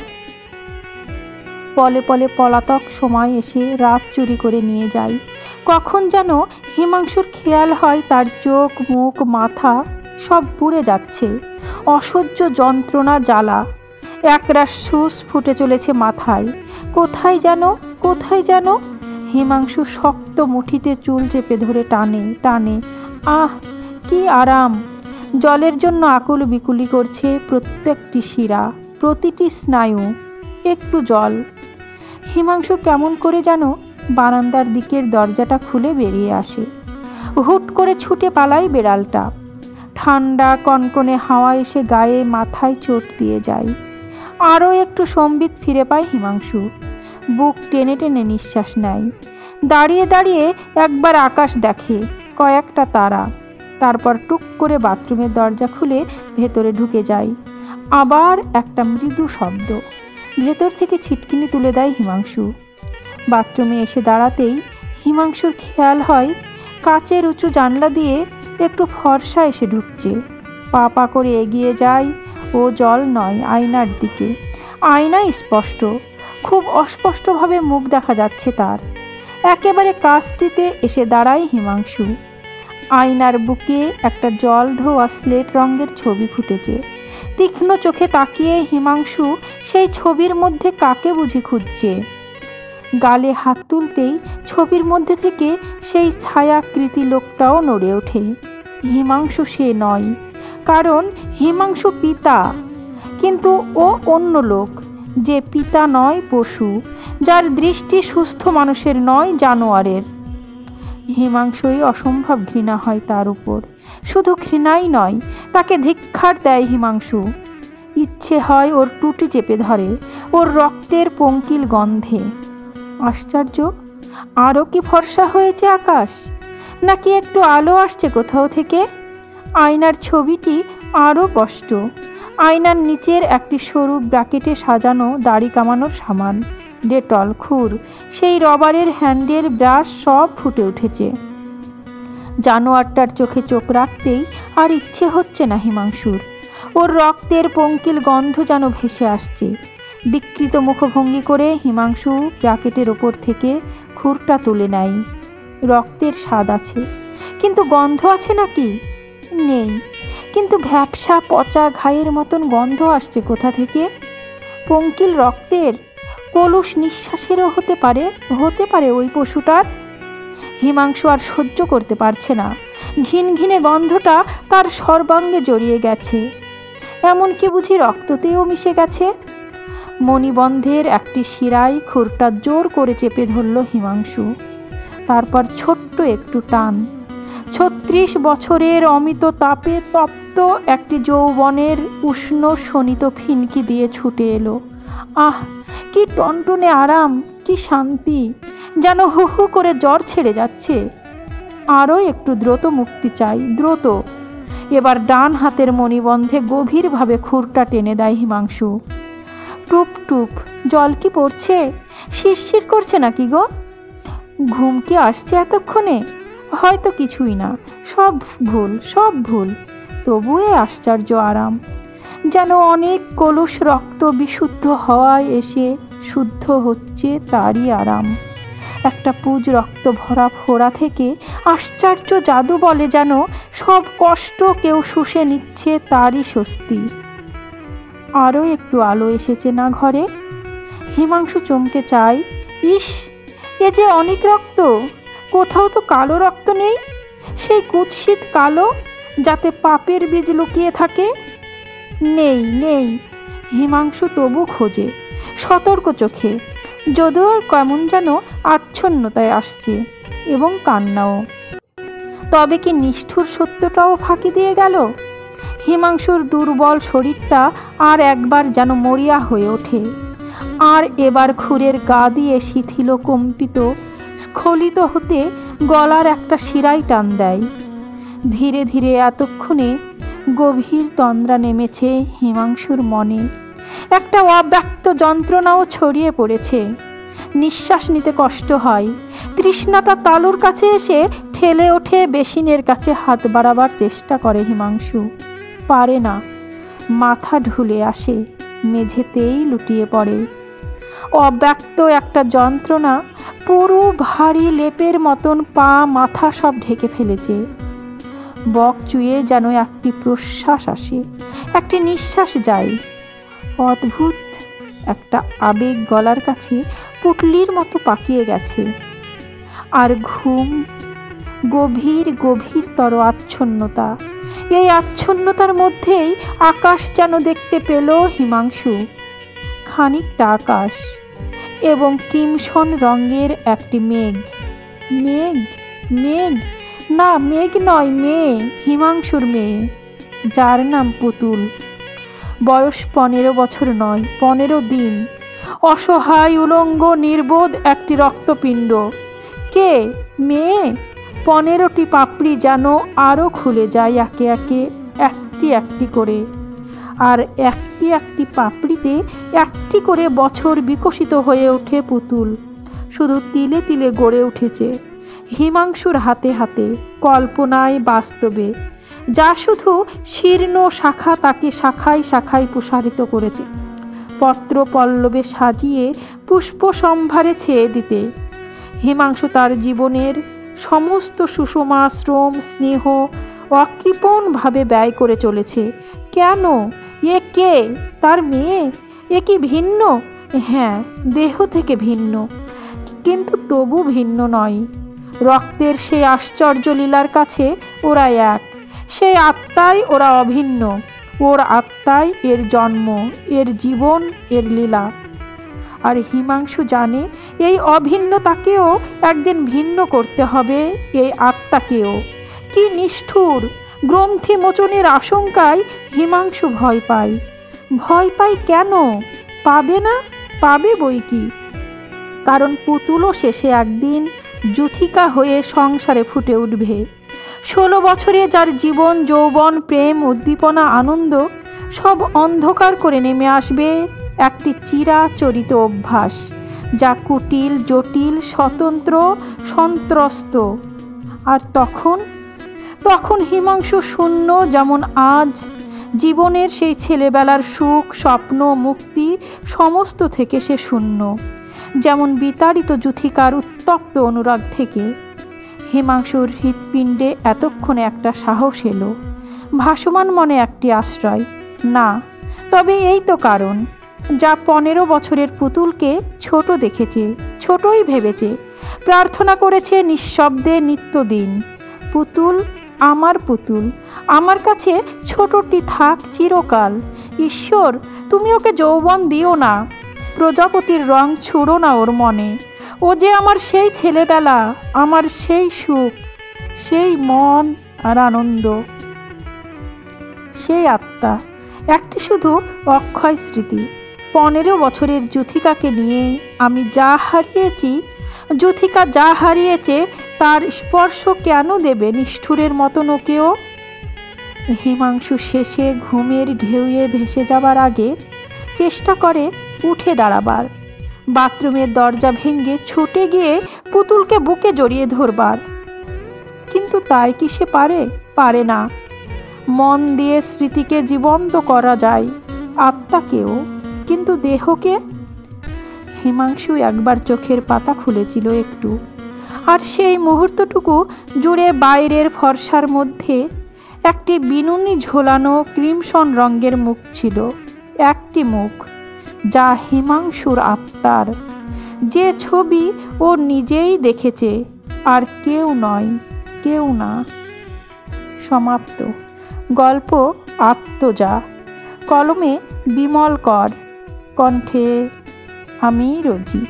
পলে পলে পলাতক সময় এসে রাত চুরি করে নিয়ে যায়। কখন যেন হিমাংশুর খেয়াল হয় তার চোখ, মুখ, মাথা সব পুড়ে যাচ্ছে। অসহ্য যন্ত্রণা, জ্বালা। একরাশ সুস ফুটে চলেছে মাথায়। কোথায় যেন হিমাংশু শক্ত মুঠিতে চুল চেপে ধরে টানে টানে। আহ, কি আরাম! জলের জন্য আকুল বিকুলি করছে প্রত্যেকটি শিরা, প্রতিটি স্নায়ু। একটু জল। হিমাংশু কেমন করে যেন বারান্দার দিকের দরজাটা খুলে বেরিয়ে আসে। হুট করে ছুটে পালায় বেড়ালটা। ঠান্ডা কনকনে হাওয়া এসে গায়ে, মাথায় চোট দিয়ে যায়। আরও একটু সম্বিত ফিরে পায় হিমাংশু। বুক টেনে টেনে নিঃশ্বাস নেয়। দাঁড়িয়ে দাঁড়িয়ে একবার আকাশ দেখে, কয়েকটা তারা। তারপর টুক করে বাথরুমের দরজা খুলে ভেতরে ঢুকে যায়। আবার একটা মৃদু শব্দ। ভেতর থেকে ছিটকিনি তুলে দেয় হিমাংশু। বাথরুমে এসে দাঁড়াতেই হিমাংশুর খেয়াল হয় কাচের উঁচু জানলা দিয়ে একটু ফর্সা এসে ঢুকছে। পা পা করে এগিয়ে যায় ও জল নয়, আয়নার দিকে। আয়নায় স্পষ্ট, খুব অস্পষ্টভাবে মুখ দেখা যাচ্ছে তার। একেবারে কাছটিতে এসে দাঁড়ায় হিমাংশু। আয়নার বুকে একটা জল ধোয়া স্লেট রঙের ছবি ফুটেছে। তীক্ষ্ণ চোখে তাকিয়ে হিমাংশু সেই ছবির মধ্যে কাকে বুঝি খুঁজছে। গালে হাত তুলতেই ছবির মধ্যে থেকে সেই ছায়াকৃতি লোকটাও নড়ে ওঠে। হিমাংশু সে নয়, কারণ হিমাংশু পিতা। কিন্তু ও অন্য লোক, যে পিতা নয়, পশু, যার দৃষ্টি সুস্থ মানুষের নয়, জানোয়ারের। হিমাংশুই অসম্ভব ঘৃণা হয় তার উপর। শুধু ঘৃণাই নয়, তাকে ধিক্কার দেয় হিমাংশু। ইচ্ছে হয় ওর টুটি চেপে ধরে, ওর রক্তের পঙ্কিল গন্ধে। আশ্চর্য, আরও কি ফর্সা হয়েছে আকাশ? নাকি একটু আলো আসছে কোথাও থেকে? আয়নার ছবিটি আরও স্পষ্ট। আয়নার নিচের একটি সরু ব্র্যাকেটে সাজানো দাড়ি কামানোর সামান, ডেটল, খুর, সেই রবারের হ্যান্ডেল, ব্রাশ সব ফুটে উঠেছে। জানোয়ারটার চোখে চোখ রাখতেই আর ইচ্ছে হচ্ছে না হিমাংশুর। ওর রক্তের পঙ্কিল গন্ধ যেন ভেসে আসছে। বিকৃত মুখভঙ্গি করে হিমাংশু ব্র্যাকেটের ওপর থেকে খুরটা তুলে নেয়। রক্তের স্বাদ আছে, কিন্তু গন্ধ আছে নাকি? নেই। কিন্তু ভ্যাপসা পচা ঘায়ের মতন গন্ধ আসছে কোথা থেকে? পঙ্কিল রক্তের, কলুষ নিঃশ্বাসেরও হতে পারে ওই পশুটার। হিমাংশু আর সহ্য করতে পারছে না। ঘিন ঘিনে গন্ধটা তার সর্বাঙ্গে জড়িয়ে গেছে। এমনকি বুঝি রক্ততেও মিশে গেছে। মণিবন্ধের একটি শিরায় খুরটা জোর করে চেপে ধরল হিমাংশু। তারপর ছোট্ট একটু টান। 36 বছরের অমিত তাপে তপ্ত একটি যৌবনের উষ্ণ শোণিত ফিনকি দিয়ে ছুটে এলো। আহ, কি টনটনে আরাম, কি শান্তি! যেন হু হু করে জ্বর ছেড়ে যাচ্ছে। আরও একটু দ্রুত মুক্তি চাই, দ্রুত। এবার ডান হাতের মণিবন্ধে গভীরভাবে খুরটা টেনে দেয় হিমাংশু। টুপ টুপ জল কি পড়ছে? শিরশির করছে নাকি গো? ঘুম কি আসছে এতক্ষণে? হয়তো কিছুই না, সব ভুল। তবুও আশ্চর্য আরাম। যেন অনেক কলুষ রক্ত বিশুদ্ধ হওয়ায় এসে শুদ্ধ হচ্ছে, তারই আরাম। একটা পুজ রক্ত ভরা ফোড়া থেকে আশ্চর্য জাদু বলে যেন সব কষ্ট কেউ শুষে নিচ্ছে, তারই স্বস্তি। আরও একটু আলো এসেছে না ঘরে? হিমাংশু চমকে চায়। ইস, এ যে অনেক রক্ত! কোথাও তো কালো রক্ত নেই, সেই কুৎসিত কালো, যাতে পাপের বীজ লুকিয়ে থাকে। নেই। হিমাংশু তবু খোঁজে, সতর্ক চোখে, যদিও কেমন যেন আচ্ছন্নতায় আসছে, এবং কান্নাও। তবে কি নিষ্ঠুর সত্যটাও ফাঁকি দিয়ে গেল? হিমাংশুর দুর্বল শরীরটা আর একবার যেন মরিয়া হয়ে ওঠে, আর এবার খুরের গা দিয়ে শিথিল কম্পিত স্খলিত হতে গলার একটা শিরায় টান দেয়। ধীরে ধীরে এতক্ষণে গভীর তন্দ্রা নেমেছে হিমাংশুর মনে। একটা অব্যক্ত যন্ত্রণাও ছড়িয়ে পড়েছে। নিঃশ্বাস নিতে কষ্ট হয়। তৃষ্ণাটা তালুর কাছে এসে ঠেলে ওঠে বেসিনের কাছে হাত বাড়াবার চেষ্টা করে হিমাংশু। পারে না। মাথা ঢুলে আসে, মেঝেতেই লুটিয়ে পড়ে। অব্যক্ত একটা যন্ত্রণা পুরো ভারী লেপের মতন পা মাথা সব ঢেকে ফেলেছে। বক চুয়ে যেন একটি প্রশ্বাস আসে, একটি নিঃশ্বাস যায়। অদ্ভুত একটা আবেগ গলার কাছে পুটলির মতো পাকিয়ে গেছে। আর ঘুম, গভীর গভীরতর আচ্ছন্নতা। এই আচ্ছন্নতার মধ্যেই আকাশ যেন দেখতে পেল হিমাংশু। খানিকটা আকাশ এবং ক্রিমসন রঙের একটি মেঘ। মেঘ মেঘ না, মেঘ নয়, মেয়ে, হিমাংশুর মেয়ে, যার নাম পুতুল। বয়স 15 বছর নয়, 15 দিন। অসহায়, উলঙ্গ, নির্বোধ একটি রক্তপিণ্ড। কে? মেয়ে। 15টি পাপড়ি যেন আরও খুলে যায় একে একে, একটি একটি করে। আর একটি একটি পাপড়িতে একটি করে বছর বিকশিত হয়ে ওঠে পুতুল। শুধু তিলে তিলে গড়ে উঠেছে হিমাংশুর হাতে হাতে, কল্পনায়, বাস্তবে। যা শুধু শীর্ণ শাখা তাকে শাখায় শাখায় প্রসারিত করেছে, পত্র পল্লবে সাজিয়ে পুষ্প সম্ভারে ছেয়ে দিতে। হিমাংশু তার জীবনের সমস্ত সুষমা শ্রম স্নেহ অকৃপণভাবে ব্যয় করে চলেছে। কেন? এ কে? তার মেয়ে। এ কি ভিন্ন? হ্যাঁ, দেহ থেকে ভিন্ন, কিন্তু তবু ভিন্ন নয়। রক্তের সেই আশ্চর্য লীলার কাছে ওরা এক। সেই আত্মাই ওরা অভিন্ন। ওর আত্মাই এর জন্ম, এর জীবন, এর লীলা। আর হিমাংশু জানে এই অভিন্নতাকেও একদিন ভিন্ন করতে হবে, এই আত্মাকেও। কি নিষ্ঠুর! গ্রন্থি মোচনের আশঙ্কায় হিমাংশু ভয় পায়। ভয় পায় কেন? পাবে না? পাবে বই কি। কারণ পুতুলও শেষে একদিন যুথিকা হয়ে সংসারে ফুটে উঠবে। 16 বছরে যার জীবন, যৌবন, প্রেম, উদ্দীপনা, আনন্দ সব অন্ধকার করে নেমে আসবে একটি চিরাচরিত অভ্যাস, যা কুটিল, জটিল, স্বতন্ত্র, সন্ত্রস্ত। আর তখন হিমাংশু শূন্য, যেমন আজ। জীবনের সেই ছেলেবেলার সুখ, স্বপ্ন, মুক্তি সমস্ত থেকে সে শূন্য, যেমন বিতাড়িত যুথিকার উত্তপ্ত অনুরাগ থেকে। হিমাংশুর হৃৎপিণ্ডে এতক্ষণে একটা সাহস এলো, ভাসমান মনে একটি আশ্রয়। না, তবে এই তো কারণ। যা 15 বছরের পুতুলকে ছোট দেখেছে, ছোটই ভেবেছে, প্রার্থনা করেছে নিঃশব্দে নিত্যদিন, পুতুল, আমার পুতুল, আমার কাছে ছোটটি থাক চিরকাল। ঈশ্বর, তুমি ওকে যৌবন দিও না, প্রজাপতির রং ছুড়ো না ওর মনে। ও যে আমার সেই ছেলেবেলা, আমার সেই সুখ, সেই মন আর আনন্দ, সেই আত্মা। একটি শুধু অক্ষয় স্মৃতি। 15 বছরের যুথিকাকে নিয়ে আমি যা হারিয়েছি, যুথিকা যা হারিয়েছে, তার স্পর্শ কেন দেবে নিষ্ঠুরের মতন ওকেও? হিমাংশু শেষে ঘুমের ঢেউয়ে ভেসে যাবার আগে চেষ্টা করে উঠে দাঁড়াবার, বাথরুমের দরজা ভেঙে ছুটে গিয়ে পুতুলকে বুকে জড়িয়ে ধরবার। কিন্তু তাই কি সে পারে? পারে না। মন দিয়ে স্মৃতিকে জীবন্ত করা যায়, আত্মাকেও, কিন্তু দেহকে? হিমাংশু একবার চোখের পাতা খুলেছিল একটু, আর সেই মুহূর্তটুকু জুড়ে বাইরের ফর্সার মধ্যে একটি বিনুনি ঝোলানো ক্রিমসন রঙের মুখ ছিল। একটি মুখ, যা হিমাংশুর আত্মার, যে ছবি ও নিজেই দেখেছে, আর কেউ নয়, কেউ না। সমাপ্ত। গল্প আত্মজা। কলমে বিমল কর, কণ্ঠে আমি রোজি।